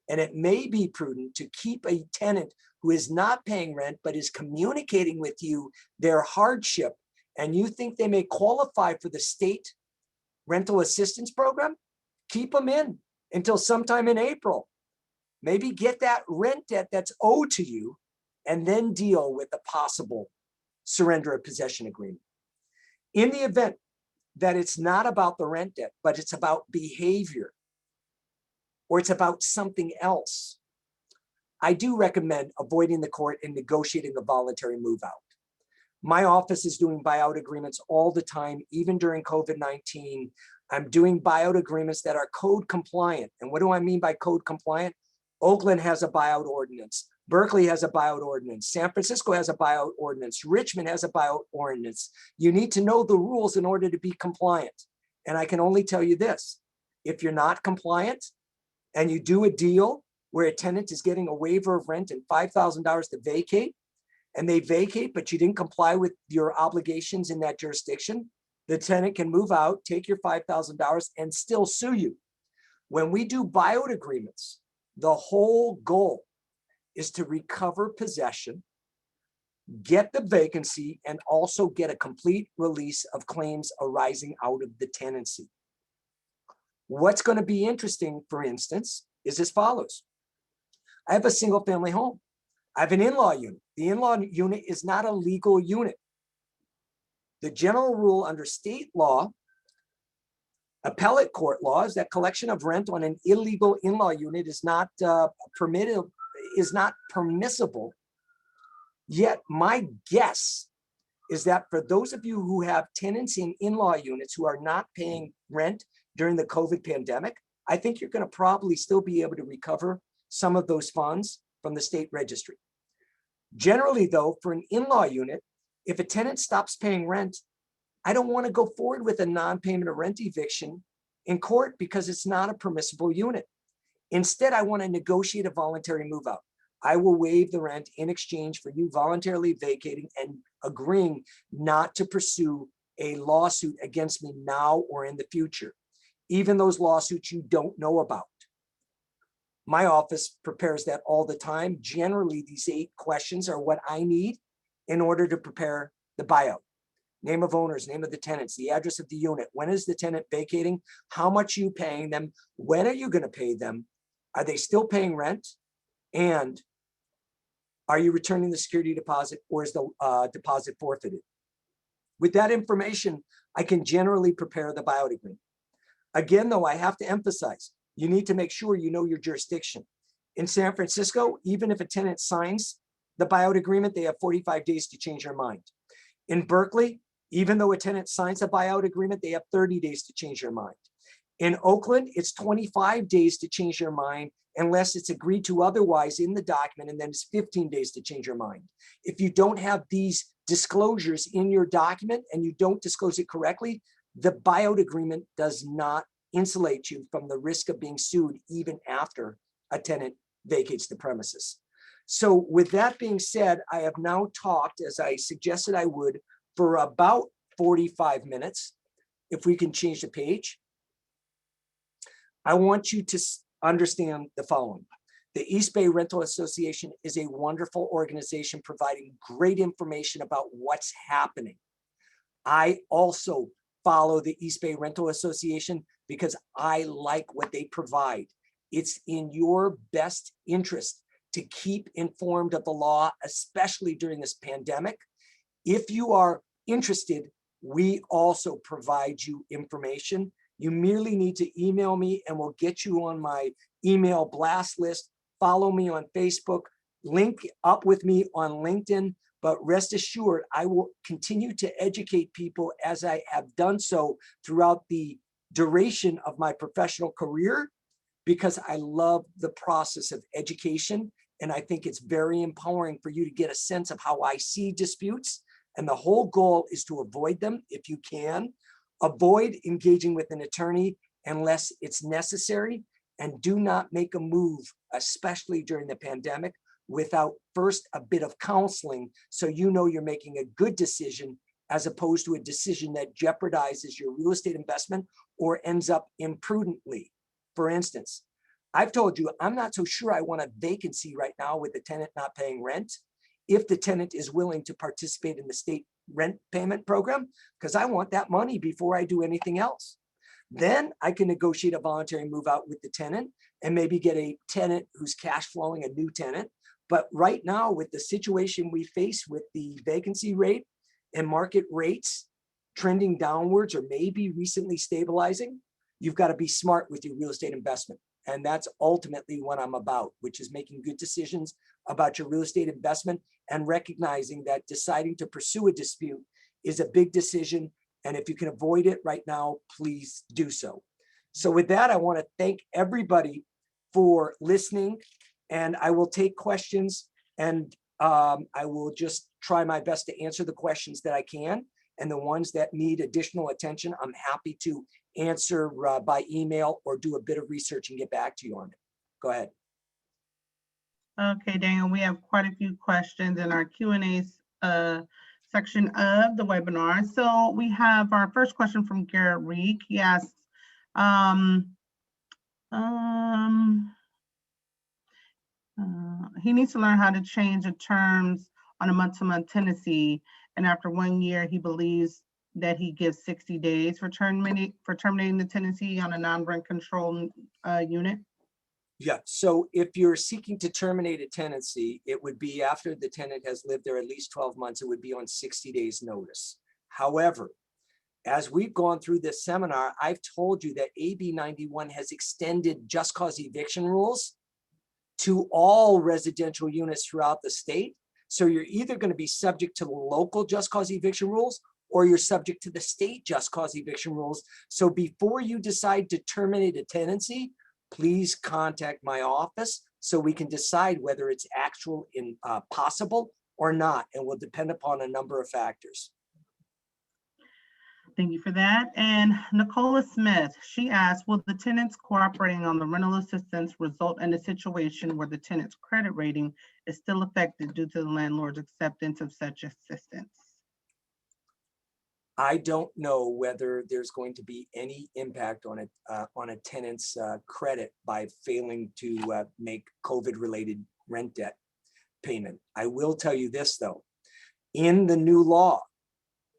And it may be prudent to keep a tenant who is not paying rent, but is communicating with you their hardship, and you think they may qualify for the state rental assistance program, keep them in until sometime in April. Maybe get that rent debt that's owed to you and then deal with the possible surrender of possession agreement. In the event that it's not about the rent debt, but it's about behavior or it's about something else, I do recommend avoiding the court and negotiating a voluntary move out. My office is doing buyout agreements all the time, even during COVID-19. I'm doing buyout agreements that are code compliant. And what do I mean by code compliant? Oakland has a buyout ordinance. Berkeley has a buyout ordinance. San Francisco has a buyout ordinance. Richmond has a buyout ordinance. You need to know the rules in order to be compliant. And I can only tell you this: if you're not compliant and you do a deal where a tenant is getting a waiver of rent and $5,000 to vacate, and they vacate, but you didn't comply with your obligations in that jurisdiction, the tenant can move out, take your $5,000 and still sue you. When we do buyout agreements, the whole goal is to recover possession, get the vacancy, and also get a complete release of claims arising out of the tenancy. What's going to be interesting, for instance, is as follows. I have a single family home. I have an in-law unit. The in-law unit is not a legal unit. The general rule under state law, appellate court law, is that collection of rent on an illegal in-law unit is not permissible. Yet my guess is that for those of you who have tenants in in-law units who are not paying rent during the COVID pandemic, I think you're going to probably still be able to recover some of those funds from the state registry. Generally, though, for an in-law unit, if a tenant stops paying rent, I don't want to go forward with a non-payment of rent eviction in court because it's not a permissible unit. Instead, I want to negotiate a voluntary move out. I will waive the rent in exchange for you voluntarily vacating and agreeing not to pursue a lawsuit against me now or in the future, even those lawsuits you don't know about. My office prepares that all the time. Generally, these 8 questions are what I need in order to prepare the buyout. Name of owners, name of the tenants, the address of the unit, when is the tenant vacating, how much are you paying them, when are you going to pay them, are they still paying rent, and are you returning the security deposit, or is the deposit forfeited? With that information, I can generally prepare the buyout agreement. Again, though, I have to emphasize, you need to make sure you know your jurisdiction. In San Francisco, even if a tenant signs the buyout agreement, they have 45 days to change their mind. In Berkeley, even though a tenant signs a buyout agreement, they have 30 days to change their mind. In Oakland, it's 25 days to change their mind unless it's agreed to otherwise in the document, and then it's 15 days to change your mind. If you don't have these disclosures in your document and you don't disclose it correctly, the buyout agreement does not insulate you from the risk of being sued even after a tenant vacates the premises. So with that being said, I have now talked, as I suggested I would, for about 45 minutes. If we can change the page. I want you to understand the following. The East Bay Rental Association is a wonderful organization providing great information about what's happening. I also follow the East Bay Rental Association because I like what they provide. It's in your best interest to keep informed of the law, especially during this pandemic. If you are interested, we also provide you information. You merely need to email me and we'll get you on my email blast list. Follow me on Facebook, link up with me on LinkedIn, but rest assured, I will continue to educate people as I have done so throughout the duration of my professional career, because I love the process of education. And I think it's very empowering for you to get a sense of how I see disputes. And the whole goal is to avoid them if you can. Avoid engaging with an attorney unless it's necessary, and do not make a move, especially during the pandemic, without first a bit of counseling so you know you're making a good decision as opposed to a decision that jeopardizes your real estate investment or ends up imprudently. For instance, I've told you I'm not so sure I want a vacancy right now with the tenant not paying rent if the tenant is willing to participate in the state rent payment program, because I want that money before I do anything else. Then I can negotiate a voluntary move out with the tenant and maybe get a tenant who's cash flowing, a new tenant. But right now, with the situation we face with the vacancy rate and market rates trending downwards or maybe recently stabilizing, you've got to be smart with your real estate investment. And that's ultimately what I'm about, which is making good decisions about your real estate investment and recognizing that deciding to pursue a dispute is a big decision. And if you can avoid it right now, please do so. So with that, I want to thank everybody for listening, and I will take questions, and I will just try my best to answer the questions that I can. And the ones that need additional attention, I'm happy to answer by email or do a bit of research and get back to you on it. Go ahead. Okay, Daniel, we have quite a few questions in our Q&A section of the webinar. So we have our first question from Garrett Reek. He asks, he needs to learn how to change the terms on a month-to-month tenancy, and after 1 year, he believes that he gives 60 days for terminating the tenancy on a non-rent control unit. Yeah, so if you're seeking to terminate a tenancy, it would be after the tenant has lived there at least 12 months, it would be on 60 days notice. However, as we've gone through this seminar, I've told you that AB 91 has extended just cause eviction rules to all residential units throughout the state. So you're either going to be subject to the local just cause eviction rules, or you're subject to the state just cause eviction rules. So before you decide to terminate a tenancy, please contact my office so we can decide whether it's actual in possible or not, and will depend upon a number of factors. Thank you for that. And Nicola Smith, she asked, will the tenants cooperating on the rental assistance result in a situation where the tenant's credit rating is still affected due to the landlord's acceptance of such assistance? I don't know whether there's going to be any impact on a tenant's credit by failing to make COVID-related rent debt payment. I will tell you this though, in the new law,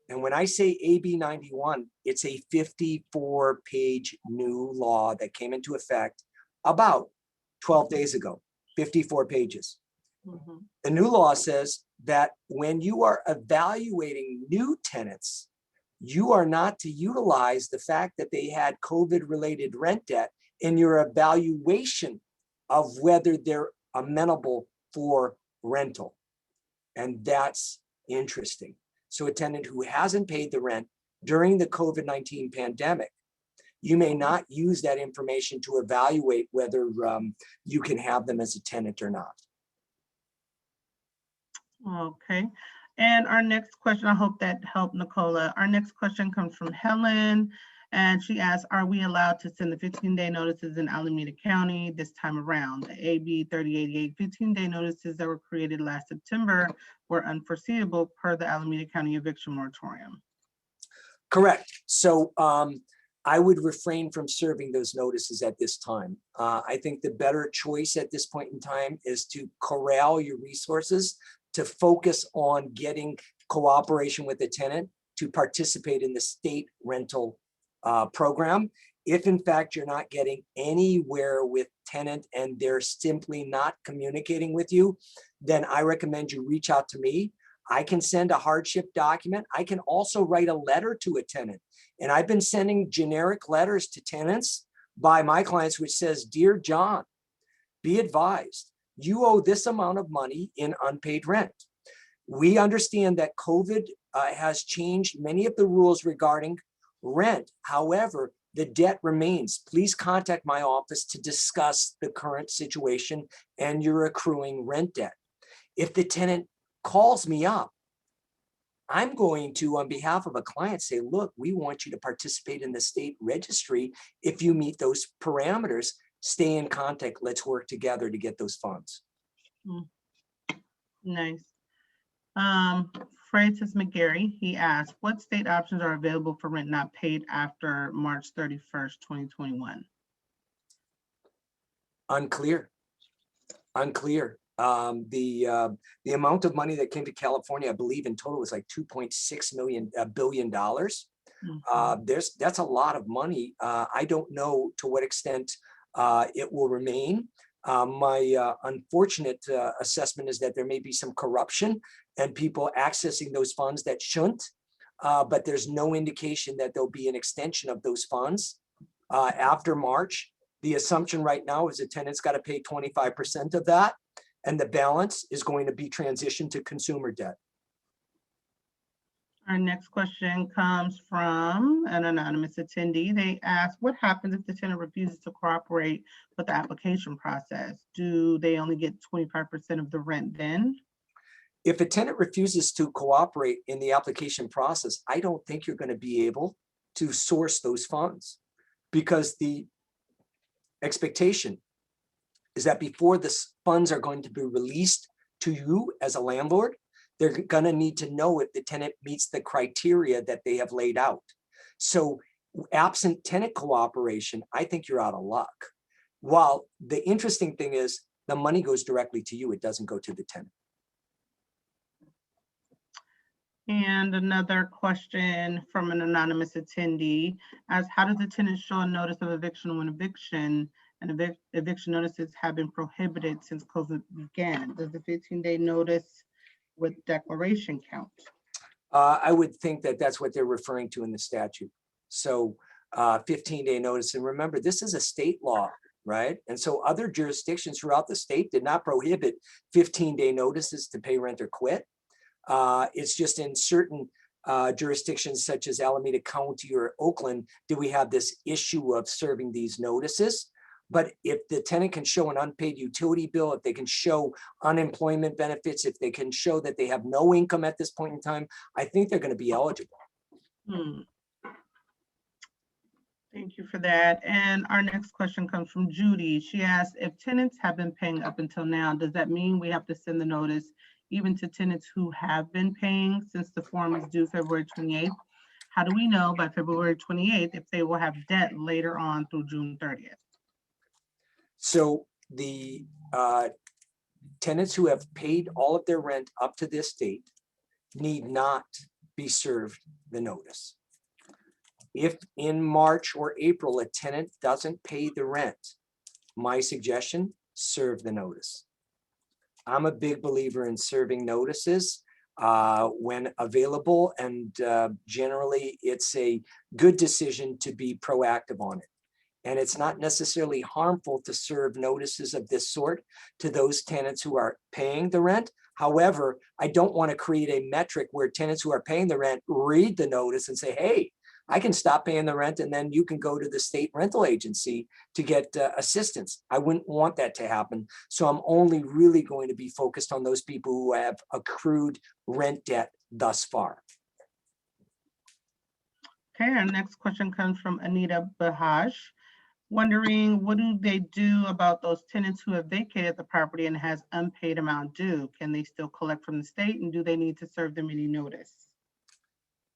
and when I say AB 91, it's a 54-page new law that came into effect about 12 days ago, 54 pages. Mm-hmm. The new law says that when you are evaluating new tenants, you are not to utilize the fact that they had COVID-related rent debt in your evaluation of whether they're amenable for rental. And that's interesting. So a tenant who hasn't paid the rent during the COVID-19 pandemic, you may not use that information to evaluate whether you can have them as a tenant or not. Okay. And our next question, I hope that helped Nicola. Our next question comes from Helen, and she asks, are we allowed to send the 15-day notices in Alameda County this time around? The AB 3088 15-day notices that were created last September were unforeseeable per the Alameda County Eviction Moratorium. Correct. So I would refrain from serving those notices at this time. I think the better choice at this point in time is to corral your resources to focus on getting cooperation with the tenant to participate in the state rental program. If in fact you're not getting anywhere with tenant and they're simply not communicating with you, then I recommend you reach out to me. I can send a hardship document. I can also write a letter to a tenant. And I've been sending generic letters to tenants by my clients, which says, Dear John, be advised, you owe this amount of money in unpaid rent. We understand that COVID has changed many of the rules regarding rent. However, the debt remains. Please contact my office to discuss the current situation and your accruing rent debt. If the tenant calls me up, I'm going to, on behalf of a client, say, look, we want you to participate in the state registry. If you meet those parameters, stay in contact. Let's work together to get those funds. Nice. Francis McGarry, he asked, what state options are available for rent not paid after March 31st, 2021? Unclear. The amount of money that came to California, I believe in total was like $2.6 billion. That's a lot of money. I don't know to what extent it will remain. My unfortunate assessment is that there may be some corruption and people accessing those funds that shouldn't, but there's no indication that there'll be an extension of those funds after March. The assumption right now is the tenant's got to pay 25% of that, and the balance is going to be transitioned to consumer debt. Our next question comes from an anonymous attendee. They ask, what happens if the tenant refuses to cooperate with the application process? Do they only get 25% of the rent then? If a tenant refuses to cooperate in the application process, I don't think you're going to be able to source those funds, because the expectation is that before the funds are going to be released to you as a landlord, they're going to need to know if the tenant meets the criteria that they have laid out. So absent tenant cooperation, I think you're out of luck. While the interesting thing is the money goes directly to you, it doesn't go to the tenant. And another question from an anonymous attendee as how does the tenant show a notice of eviction when eviction and eviction notices have been prohibited since COVID began? Does the 15-day notice with declaration count? I would think that that's what they're referring to in the statute. So 15-day notice. And remember, this is a state law, right? And so other jurisdictions throughout the state did not prohibit 15-day notices to pay rent or quit. It's just in certain jurisdictions such as Alameda County or Oakland, do we have this issue of serving these notices? But if the tenant can show an unpaid utility bill, if they can show unemployment benefits, if they can show that they have no income at this point in time, I think they're going to be eligible. Thank you for that. And our next question comes from Judy. She asks, if tenants have been paying up until now, does that mean we have to send the notice even to tenants who have been paying since the form is due February 28th? How do we know by February 28th if they will have debt later on through June 30th? So the tenants who have paid all of their rent up to this date need not be served the notice. If in March or April a tenant doesn't pay the rent, my suggestion, serve the notice. I'm a big believer in serving notices when available, and generally it's a good decision to be proactive on it. And it's not necessarily harmful to serve notices of this sort to those tenants who are paying the rent. However, I don't want to create a metric where tenants who are paying the rent read the notice and say, hey, I can stop paying the rent and then you can go to the state rental agency to get assistance. I wouldn't want that to happen. So I'm only really going to be focused on those people who have accrued rent debt thus far. Okay, our next question comes from Anita Bahaj, wondering what do they do about those tenants who have vacated the property and has unpaid amount due? Can they still collect from the state, and do they need to serve them any notice?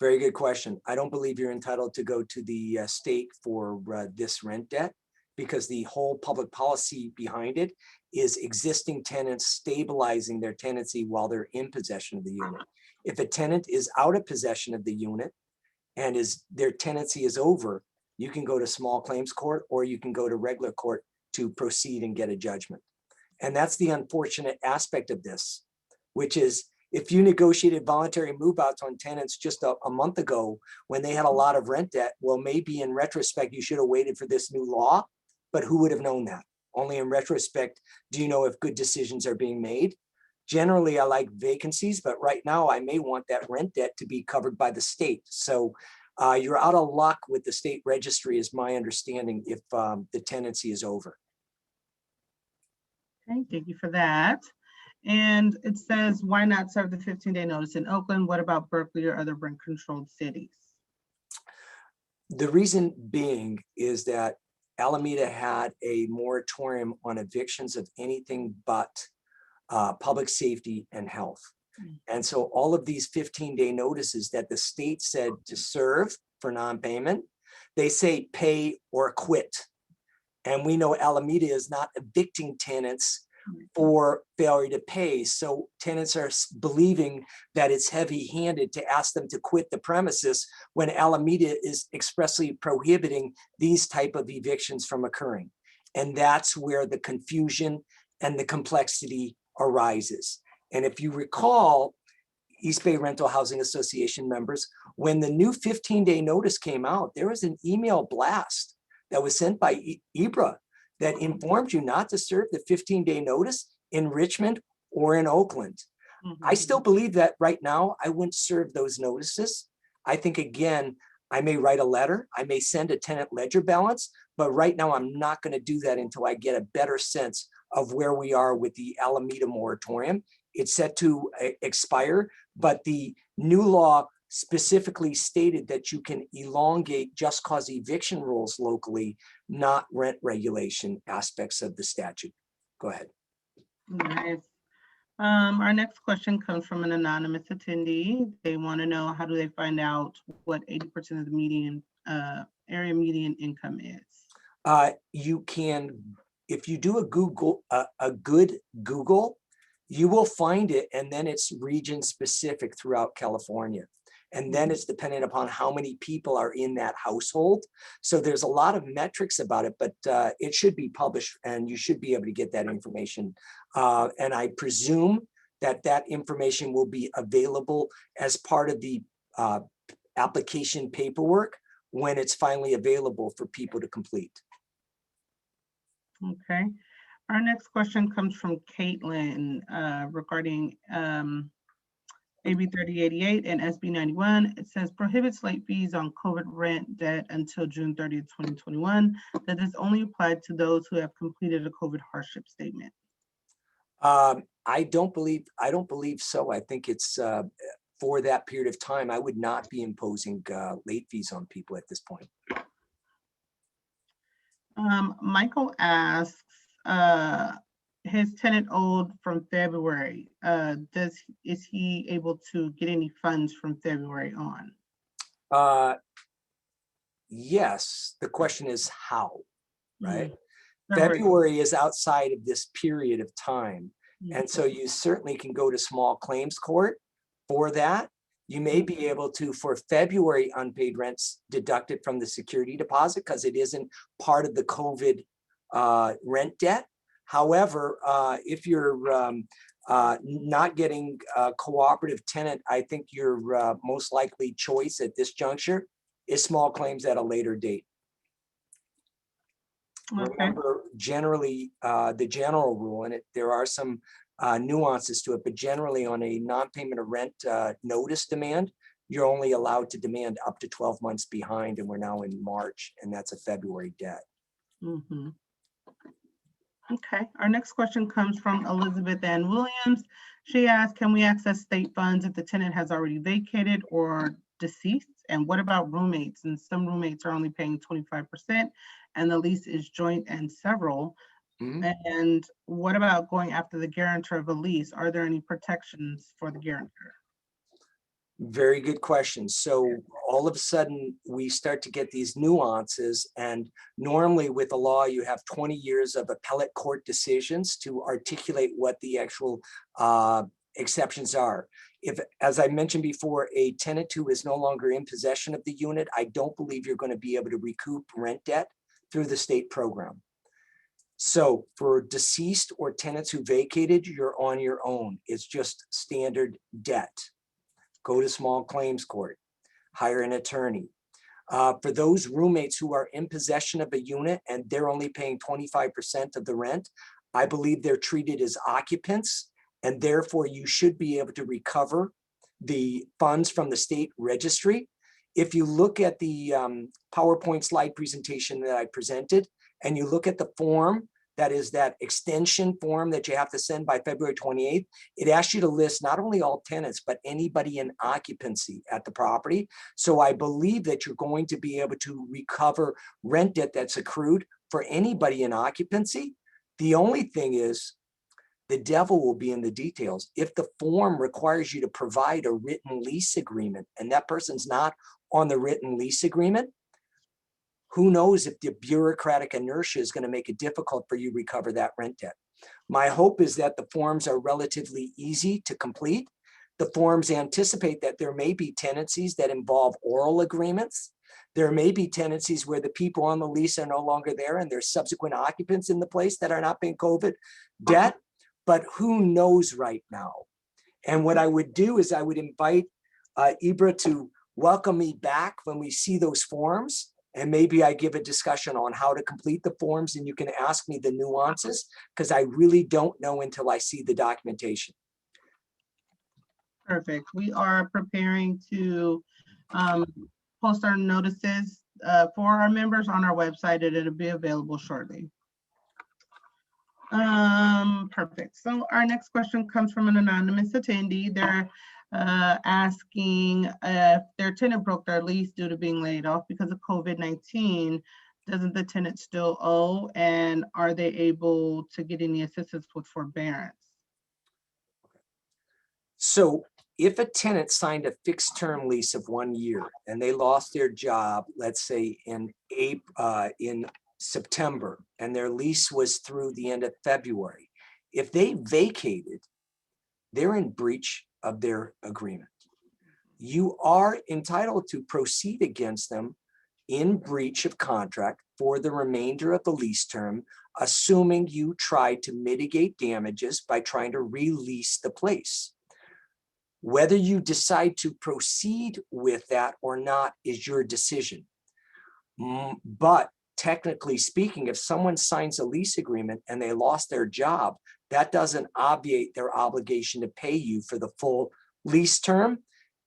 Very good question. I don't believe you're entitled to go to the state for this rent debt, because the whole public policy behind it is existing tenants stabilizing their tenancy while they're in possession of the unit. If a tenant is out of possession of the unit and their tenancy is over, you can go to small claims court or you can go to regular court to proceed and get a judgment. And that's the unfortunate aspect of this, which is if you negotiated voluntary move-outs on tenants just a month ago when they had a lot of rent debt, well, maybe in retrospect, you should have waited for this new law, but who would have known that? Only in retrospect do you know if good decisions are being made. Generally, I like vacancies, but right now I may want that rent debt to be covered by the state. So you're out of luck with the state registry is my understanding if the tenancy is over. Okay, thank you for that. And it says, why not serve the 15-day notice in Oakland? What about Berkeley or other rent-controlled cities? The reason being is that Alameda had a moratorium on evictions of anything but public safety and health. And so all of these 15-day notices that the state said to serve for non-payment, they say pay or quit. And we know Alameda is not evicting tenants for failure to pay. So tenants are believing that it's heavy-handed to ask them to quit the premises when Alameda is expressly prohibiting these type of evictions from occurring. And that's where the confusion and the complexity arises. And if you recall, East Bay Rental Housing Association members, when the new 15-day notice came out, there was an email blast that was sent by IBRA that informed you not to serve the 15-day notice in Richmond or in Oakland. I still believe that right now I wouldn't serve those notices. I think, again, I may write a letter, I may send a tenant ledger balance, but right now I'm not going to do that until I get a better sense of where we are with the Alameda moratorium. It's set to expire, but the new law specifically stated that you can elongate just cause eviction rules locally, not rent regulation aspects of the statute. Go ahead. Nice. Our next question comes from an anonymous attendee. They want to know, how do they find out what 80% of the median area median income is? You can, if you do a good Google, you will find it, and then it's region specific throughout California. And then it's dependent upon how many people are in that household. So there's a lot of metrics about it, but it should be published and you should be able to get that information. And I presume that that information will be available as part of the application paperwork when it's finally available for people to complete. Okay. Our next question comes from Caitlin regarding AB 3088 and SB 91. It says prohibits late fees on COVID rent debt until June 30th, 2021. That is only applied to those who have completed a COVID hardship statement. I don't believe so. I think it's for that period of time. I would not be imposing late fees on people at this point. Michael asks, his tenant owed from February. Is he able to get any funds from February on? Yes. The question is how, right? February. February is outside of this period of time. And so you certainly can go to small claims court for that. You may be able to, for February unpaid rents, deduct it from the security deposit because it isn't part of the COVID rent debt. However, if you're not getting a cooperative tenant, I think your most likely choice at this juncture is small claims at a later date. Okay. Remember, generally, the general rule, and there are some nuances to it, but generally on a non-payment of rent notice demand, you're only allowed to demand up to 12 months behind, and we're now in March, and that's a February debt. Okay, our next question comes from Elizabeth Ann Williams. She asked, can we access state funds if the tenant has already vacated or deceased? And what about roommates? And some roommates are only paying 25% and the lease is joint and several. And what about going after the guarantor of a lease? Are there any protections for the guarantor? Very good question. So all of a sudden we start to get these nuances, and normally with the law you have 20 years of appellate court decisions to articulate what the actual exceptions are. If, as I mentioned before, a tenant who is no longer in possession of the unit, I don't believe you're going to be able to recoup rent debt through the state program. So for deceased or tenants who vacated, you're on your own. It's just standard debt. Go to small claims court, hire an attorney. For those roommates who are in possession of a unit and they're only paying 25% of the rent, I believe they're treated as occupants, and therefore you should be able to recover the funds from the state registry. If you look at the PowerPoint slide presentation that I presented, and you look at the form, that is that extension form that you have to send by February 28th, it asks you to list not only all tenants, but anybody in occupancy at the property. So I believe that you're going to be able to recover rent debt that's accrued for anybody in occupancy. The only thing is, the devil will be in the details. If the form requires you to provide a written lease agreement and that person's not on the written lease agreement, who knows if the bureaucratic inertia is going to make it difficult for you to recover that rent debt. My hope is that the forms are relatively easy to complete. The forms anticipate that there may be tenancies that involve oral agreements. There may be tenancies where the people on the lease are no longer there and there's subsequent occupants in the place that are not paying COVID debt, but who knows right now? And what I would do is I would invite Ibra to welcome me back when we see those forms, and maybe I give a discussion on how to complete the forms and you can ask me the nuances, because I really don't know until I see the documentation. Perfect. We are preparing to post our notices for our members on our website, and it'll be available shortly. Perfect. So our next question comes from an anonymous attendee. They're asking if their tenant broke their lease due to being laid off because of COVID-19. Doesn't the tenant still owe, and are they able to get any assistance with forbearance? So if a tenant signed a fixed term lease of 1 year and they lost their job, let's say in September, and their lease was through the end of February, if they vacated, they're in breach of their agreement. You are entitled to proceed against them in breach of contract for the remainder of the lease term, assuming you tried to mitigate damages by trying to release the place. Whether you decide to proceed with that or not is your decision. But technically speaking, if someone signs a lease agreement and they lost their job, that doesn't obviate their obligation to pay you for the full lease term.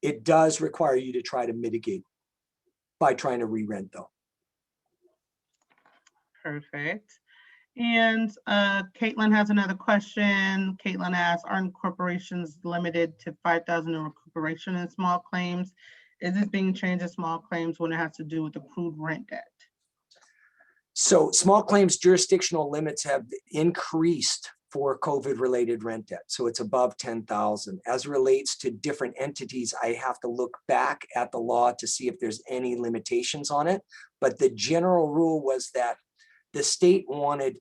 It does require you to try to mitigate by trying to re-rent though. Perfect. And Caitlin has another question. Caitlin asks, aren't corporations limited to 5,000 in recuperation in small claims? Is this being changed to small claims when it has to do with accrued rent debt? So small claims jurisdictional limits have increased for COVID-related rent debt. So it's above 10,000. As it relates to different entities, I have to look back at the law to see if there's any limitations on it. But the general rule was that the state wanted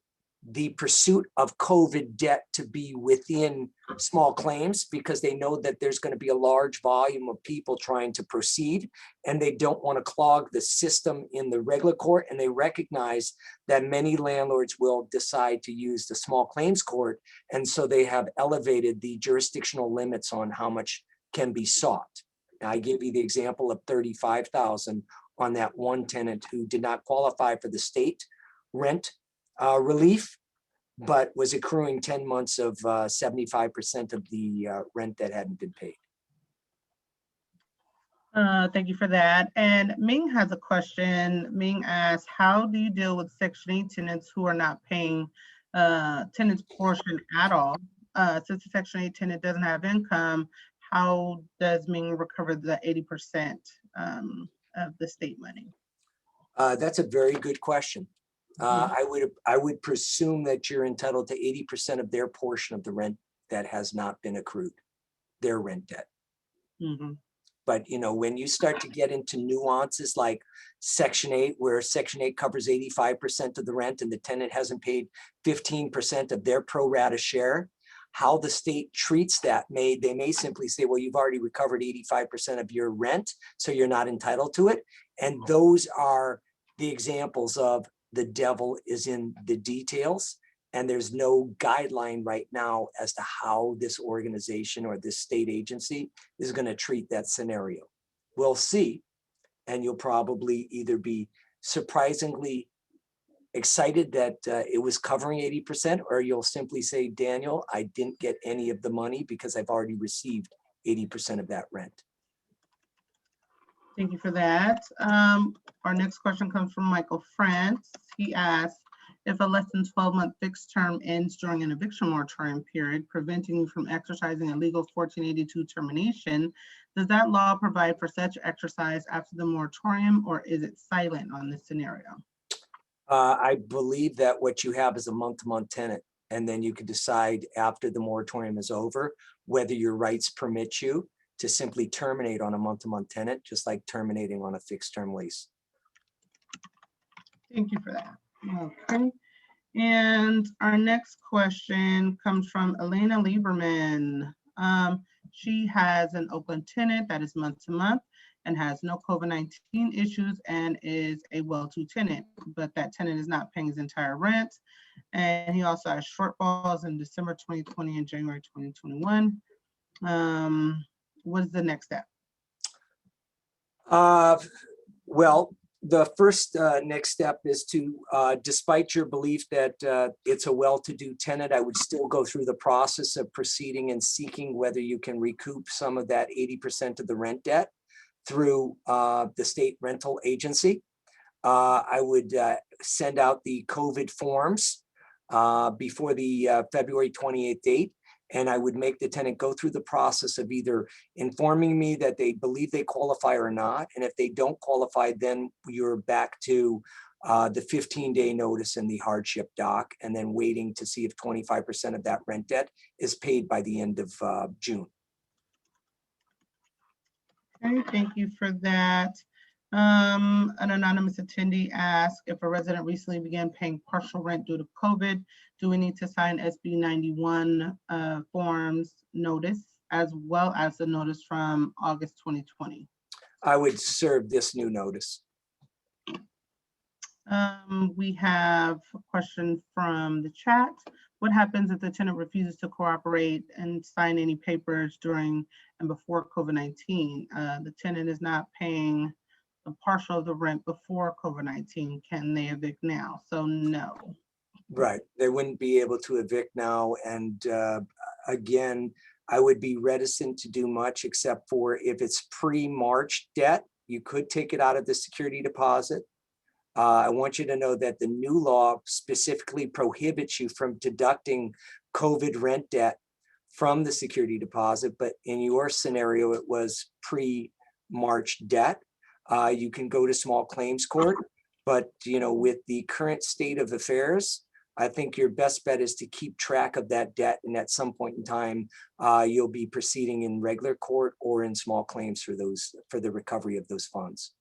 the pursuit of COVID debt to be within small claims because they know that there's going to be a large volume of people trying to proceed and they don't want to clog the system in the regular court. And they recognize that many landlords will decide to use the small claims court. And so they have elevated the jurisdictional limits on how much can be sought. Now, I gave you the example of 35,000 on that one tenant who did not qualify for the state rent relief, but was accruing 10 months of 75% of the rent that hadn't been paid. Thank you for that. And Ming has a question. Ming asks, how do you deal with Section 8 tenants who are not paying tenants portion at all? Since the Section 8 tenant doesn't have income, how does Ming recover the 80% of the state money? That's a very good question. I would presume that you're entitled to 80% of their portion of the rent that has not been accrued, their rent debt. Mm-hmm. But you know, when you start to get into nuances like Section 8, where Section 8 covers 85% of the rent and the tenant hasn't paid 15% of their pro rata share, how the state treats that they may simply say, well, you've already recovered 85% of your rent, so you're not entitled to it. And those are the examples of the devil is in the details, and there's no guideline right now as to how this organization or this state agency is going to treat that scenario. We'll see, and you'll probably either be surprisingly excited that it was covering 80%, or you'll simply say, Daniel, I didn't get any of the money because I've already received 80% of that rent. Thank you for that. Our next question comes from Michael France. He asks, if a less than 12-month fixed term ends during an eviction moratorium period, preventing you from exercising a legal 1482 termination, does that law provide for such exercise after the moratorium, or is it silent on this scenario? I believe that what you have is a month-to-month tenant, and then you can decide after the moratorium is over whether your rights permit you to simply terminate on a month-to-month tenant, just like terminating on a fixed term lease. Thank you for that. Okay. And our next question comes from Elena Lieberman. She has an Oakland tenant that is month to month and has no COVID-19 issues and is a well-to tenant, but that tenant is not paying his entire rent. And he also has shortfalls in December 2020 and January 2021. What is the next step? Well, the first next step is to, despite your belief that it's a well-to-do tenant, I would still go through the process of proceeding and seeking whether you can recoup some of that 80% of the rent debt through the state rental agency. I would send out the COVID forms before the February 28th date. And I would make the tenant go through the process of either informing me that they believe they qualify or not. And if they don't qualify, then you're back to the 15-day notice in the hardship doc, and then waiting to see if 25% of that rent debt is paid by the end of June. Okay, thank you for that. An anonymous attendee asked if a resident recently began paying partial rent due to COVID, do we need to sign SB 91 forms notice as well as the notice from August 2020? I would serve this new notice. We have a question from the chat. What happens if the tenant refuses to cooperate and sign any papers during and before COVID-19? The tenant is not paying a partial of the rent before COVID-19. Can they evict now? So no. Right, they wouldn't be able to evict now. And again, I would be reticent to do much except for if it's pre-March debt, you could take it out of the security deposit. I want you to know that the new law specifically prohibits you from deducting COVID rent debt from the security deposit, but in your scenario, it was pre-March debt. You can go to small claims court, but with the current state of affairs, I think your best bet is to keep track of that debt, and at some point in time, you'll be proceeding in regular court or in small claims for the recovery of those funds.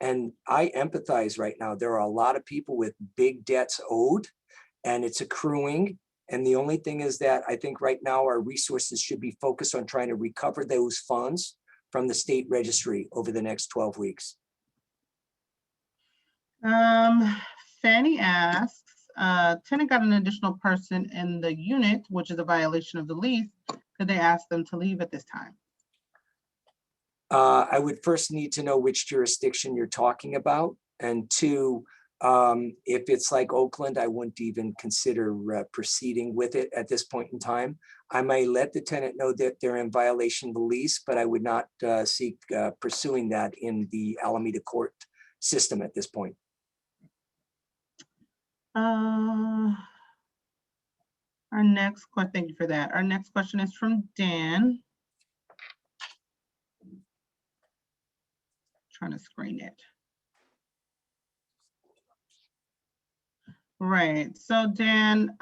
And I empathize right now. There are a lot of people with big debts owed, and it's accruing. And the only thing is that I think right now our resources should be focused on trying to recover those funds from the state registry over the next 12 weeks. Fanny asks, tenant got an additional person in the unit, which is a violation of the lease. Could they ask them to leave at this time? I would first need to know which jurisdiction you're talking about. And two, if it's like Oakland, I wouldn't even consider proceeding with it at this point in time. I may let the tenant know that they're in violation of the lease, but I would not seek pursuing that in the Alameda court system at this point. Our next question, thank you for that. Our next question is from Dan. Trying to screen it. Right, so Dan,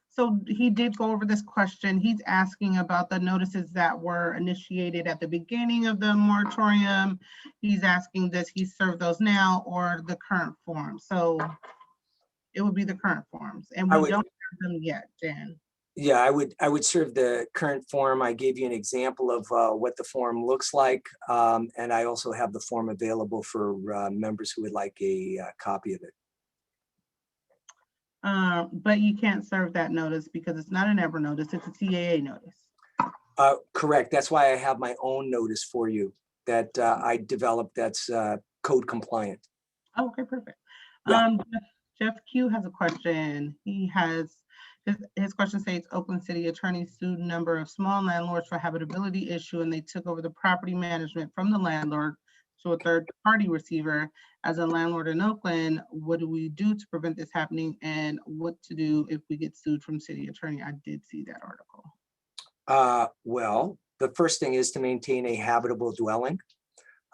so he did go over this question. He's asking about the notices that were initiated at the beginning of the moratorium. He's asking, does he serve those now or the current form? So it would be the current forms, and we don't have them yet, Dan. Yeah, I would serve the current form. I gave you an example of what the form looks like, and I also have the form available for members who would like a copy of it. But you can't serve that notice because it's not an ever notice, it's a CAA notice. Correct. That's why I have my own notice for you that I developed that's code compliant. Oh, okay, perfect. Yeah. Jeff Q has a question. He has, his question states, Oakland City Attorney sued a number of small landlords for habitability issue, and they took over the property management from the landlord to a third party receiver. As a landlord in Oakland, what do we do to prevent this happening, and what to do if we get sued from city attorney? I did see that article. Well, the first thing is to maintain a habitable dwelling.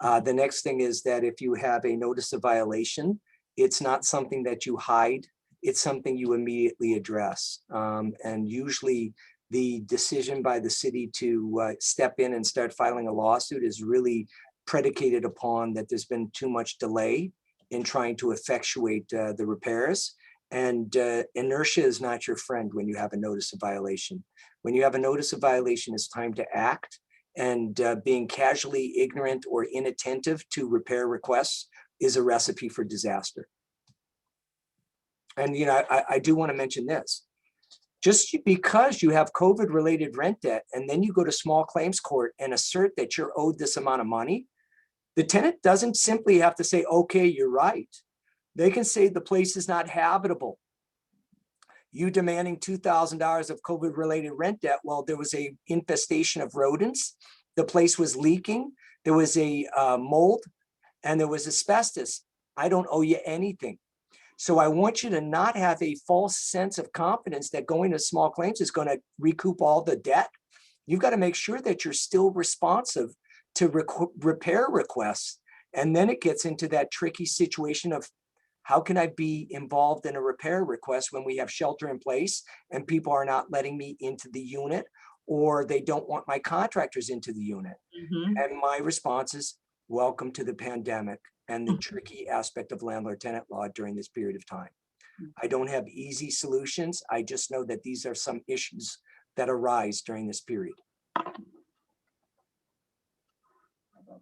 The next thing is that if you have a notice of violation, it's not something that you hide, it's something you immediately address. And usually the decision by the city to step in and start filing a lawsuit is really predicated upon that there's been too much delay in trying to effectuate the repairs. And inertia is not your friend when you have a notice of violation. When you have a notice of violation, it's time to act. And being casually ignorant or inattentive to repair requests is a recipe for disaster. And I do want to mention this. Just because you have COVID-related rent debt and then you go to small claims court and assert that you're owed this amount of money, the tenant doesn't simply have to say, okay, you're right. They can say the place is not habitable. You demanding $2,000 of COVID-related rent debt. Well, there was a infestation of rodents. The place was leaking. There was a mold and there was asbestos. I don't owe you anything. So I want you to not have a false sense of confidence that going to small claims is going to recoup all the debt. You've got to make sure that you're still responsive to repair requests. And then it gets into that tricky situation of how can I be involved in a repair request when we have shelter in place and people are not letting me into the unit, or they don't want my contractors into the unit. Mhm. And my response is, welcome to the pandemic and the tricky aspect of landlord-tenant law during this period of time. I don't have easy solutions. I just know that these are some issues that arise during this period.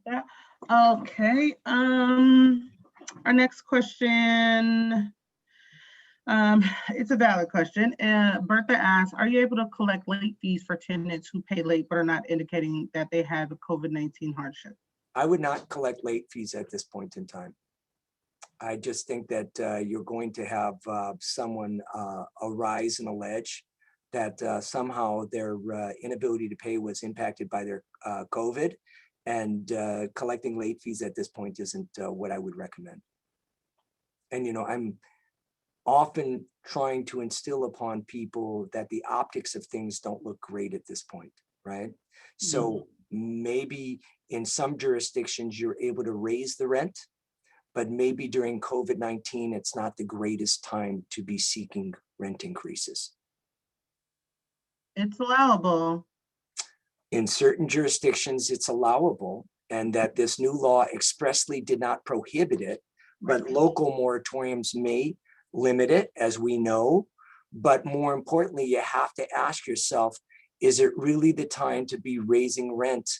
That. Okay. Our next question, it's a valid question. Bertha asks, are you able to collect late fees for tenants who pay late but are not indicating that they have a COVID-19 hardship? I would not collect late fees at this point in time. I just think that you're going to have someone arise and allege that somehow their inability to pay was impacted by their COVID, and collecting late fees at this point isn't what I would recommend. And, I'm often trying to instill upon people that the optics of things don't look great at this point, right? So maybe in some jurisdictions, you're able to raise the rent, but maybe during COVID-19, it's not the greatest time to be seeking rent increases. It's allowable. In certain jurisdictions, it's allowable, and that this new law expressly did not prohibit it, but local moratoriums may limit it, as we know. But more importantly, you have to ask yourself, is it really the time to be raising rent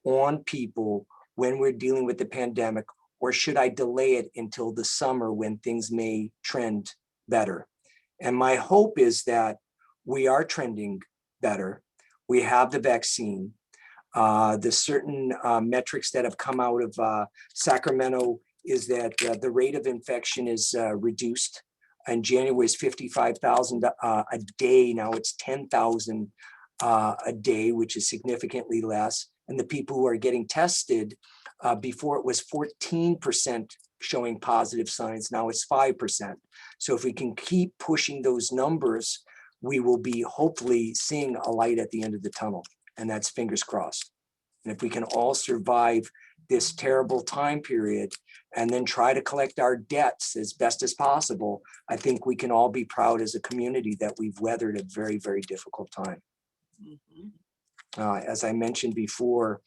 on people when we're dealing with the pandemic, or should I delay it until the summer when things may trend better? And my hope is that we are trending better. We have the vaccine. The certain metrics that have come out of Sacramento is that the rate of infection is reduced. In January was 55,000 a day. Now it's 10,000 a day, which is significantly less. And the people who are getting tested, before it was 14% showing positive signs, now it's 5%. So if we can keep pushing those numbers, we will be hopefully seeing a light at the end of the tunnel, and that's fingers crossed. And if we can all survive this terrible time period and then try to collect our debts as best as possible, I think we can all be proud as a community that we've weathered a very, very difficult time. As I mentioned before,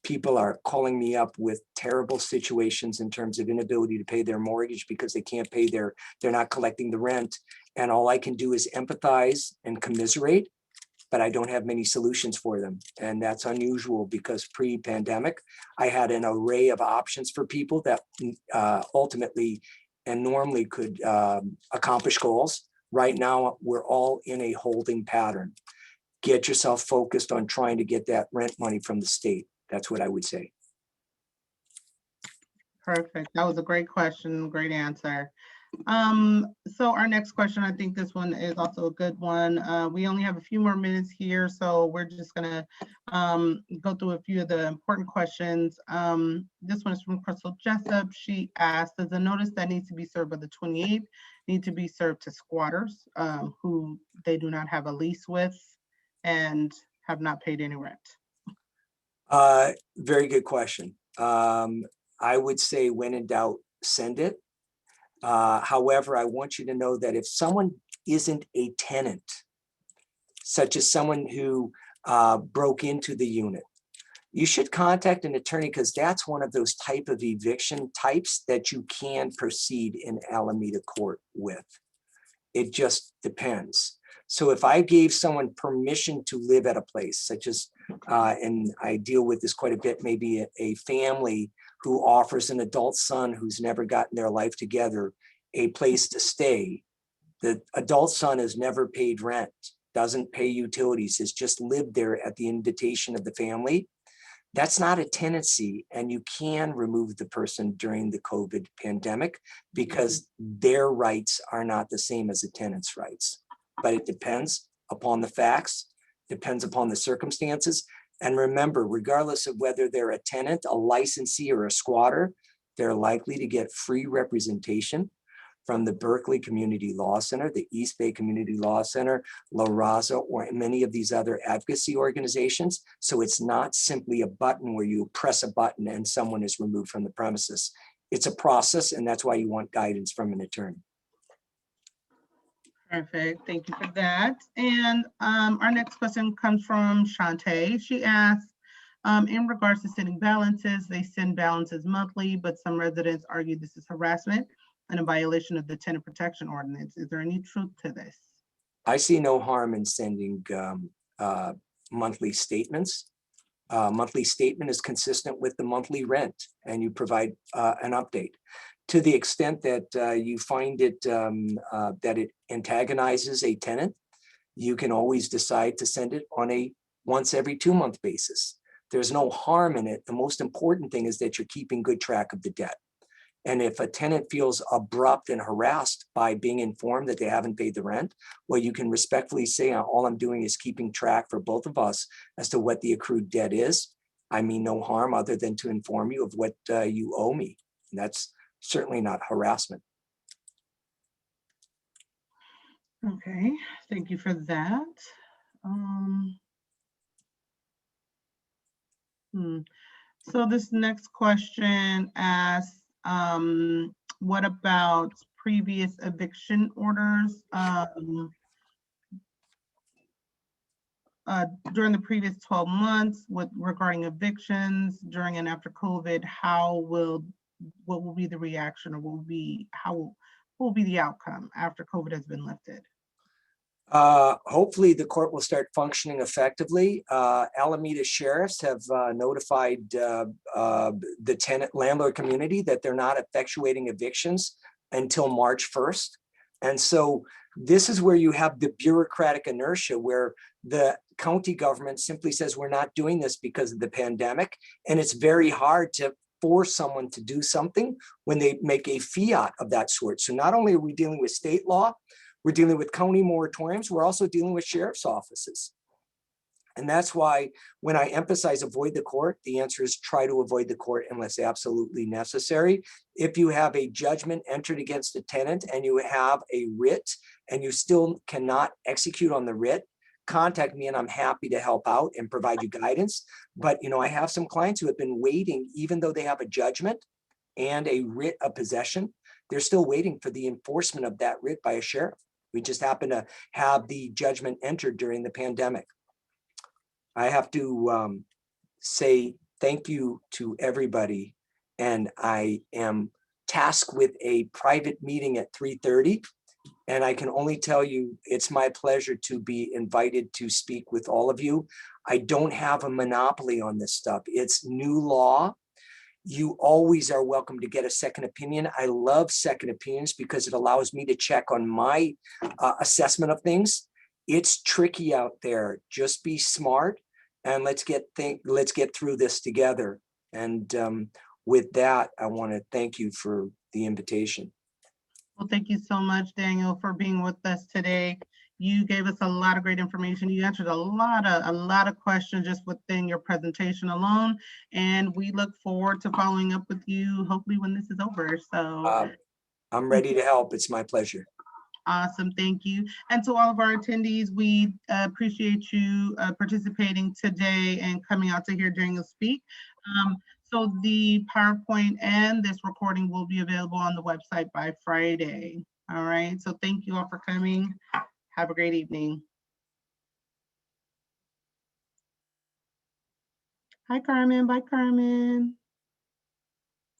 people are calling me up with terrible situations in terms of inability to pay their mortgage because they can't pay they're not collecting the rent. And all I can do is empathize and commiserate, but I don't have many solutions for them. And that's unusual because pre-pandemic, I had an array of options for people that ultimately and normally could accomplish goals. Right now, we're all in a holding pattern. Get yourself focused on trying to get that rent money from the state. That's what I would say. Perfect. That was a great question, great answer. So our next question, I think this one is also a good one. We only have a few more minutes here, so we're just gonna go through a few of the important questions. This one is from Crystal Jessup. She asked, does the notice that needs to be served by the 28th need to be served to squatters who they do not have a lease with and have not paid any rent? Very good question. I would say when in doubt, send it. However, I want you to know that if someone isn't a tenant, such as someone who broke into the unit, you should contact an attorney, because that's one of those type of eviction types that you can proceed in Alameda court with. It just depends. So if I gave someone permission to live at a place, such as, and I deal with this quite a bit, maybe a family who offers an adult son who's never gotten their life together a place to stay. The adult son has never paid rent, doesn't pay utilities, has just lived there at the invitation of the family. That's not a tenancy, and you can remove the person during the COVID pandemic because their rights are not the same as a tenant's rights. But it depends upon the facts, depends upon the circumstances. And remember, regardless of whether they're a tenant, a licensee, or a squatter, they're likely to get free representation from the Berkeley Community Law Center, the East Bay Community Law Center, La Raza, or many of these other advocacy organizations. So it's not simply a button where you press a button and someone is removed from the premises. It's a process, and that's why you want guidance from an attorney. Perfect, thank you for that. And our next question comes from Shantae. She asks, in regards to sending balances, they send balances monthly, but some residents argue this is harassment and a violation of the tenant protection ordinance. Is there any truth to this? I see no harm in sending monthly statements. Monthly statement is consistent with the monthly rent, and you provide an update. To the extent that you find it that it antagonizes a tenant, you can always decide to send it on a once every 2 month basis. There's no harm in it. The most important thing is that you're keeping good track of the debt. And if a tenant feels abrupt and harassed by being informed that they haven't paid the rent, well, you can respectfully say, all I'm doing is keeping track for both of us as to what the accrued debt is. I mean no harm other than to inform you of what you owe me. And that's certainly not harassment. Okay, thank you for that. So this next question asks, what about previous eviction orders? During the previous 12 months regarding evictions during and after COVID, what will be the reaction, or what will be the outcome after COVID has been lifted? Hopefully the court will start functioning effectively. Alameda sheriffs have notified the tenant landlord community that they're not effectuating evictions until March 1st. And so this is where you have the bureaucratic inertia, where the county government simply says, we're not doing this because of the pandemic. And it's very hard to force someone to do something when they make a fiat of that sort. So not only are we dealing with state law, we're dealing with county moratoriums, we're also dealing with sheriff's offices. And that's why when I emphasize avoid the court, the answer is try to avoid the court unless absolutely necessary. If you have a judgment entered against a tenant and you have a writ and you still cannot execute on the writ, contact me and I'm happy to help out and provide you guidance. But I have some clients who have been waiting, even though they have a judgment and a writ of possession, they're still waiting for the enforcement of that writ by a sheriff. We just happen to have the judgment entered during the pandemic. I have to say thank you to everybody. And I am tasked with a private meeting at 3:30. And I can only tell you, it's my pleasure to be invited to speak with all of you. I don't have a monopoly on this stuff. It's new law. You always are welcome to get a second opinion. I love second opinions because it allows me to check on my assessment of things. It's tricky out there. Just be smart and let's get through this together. And with that, I want to thank you for the invitation. Well, thank you so much, Daniel, for being with us today. You gave us a lot of great information. You answered a lot of questions just within your presentation alone. And we look forward to following up with you, hopefully when this is over. So I'm ready to help. It's my pleasure. Awesome, thank you. And to all of our attendees, we appreciate you participating today and coming out to hear Daniel speak. So the PowerPoint and this recording will be available on the website by Friday. All right, so thank you all for coming. Have a great evening. Hi, Carmen. Bye, Carmen.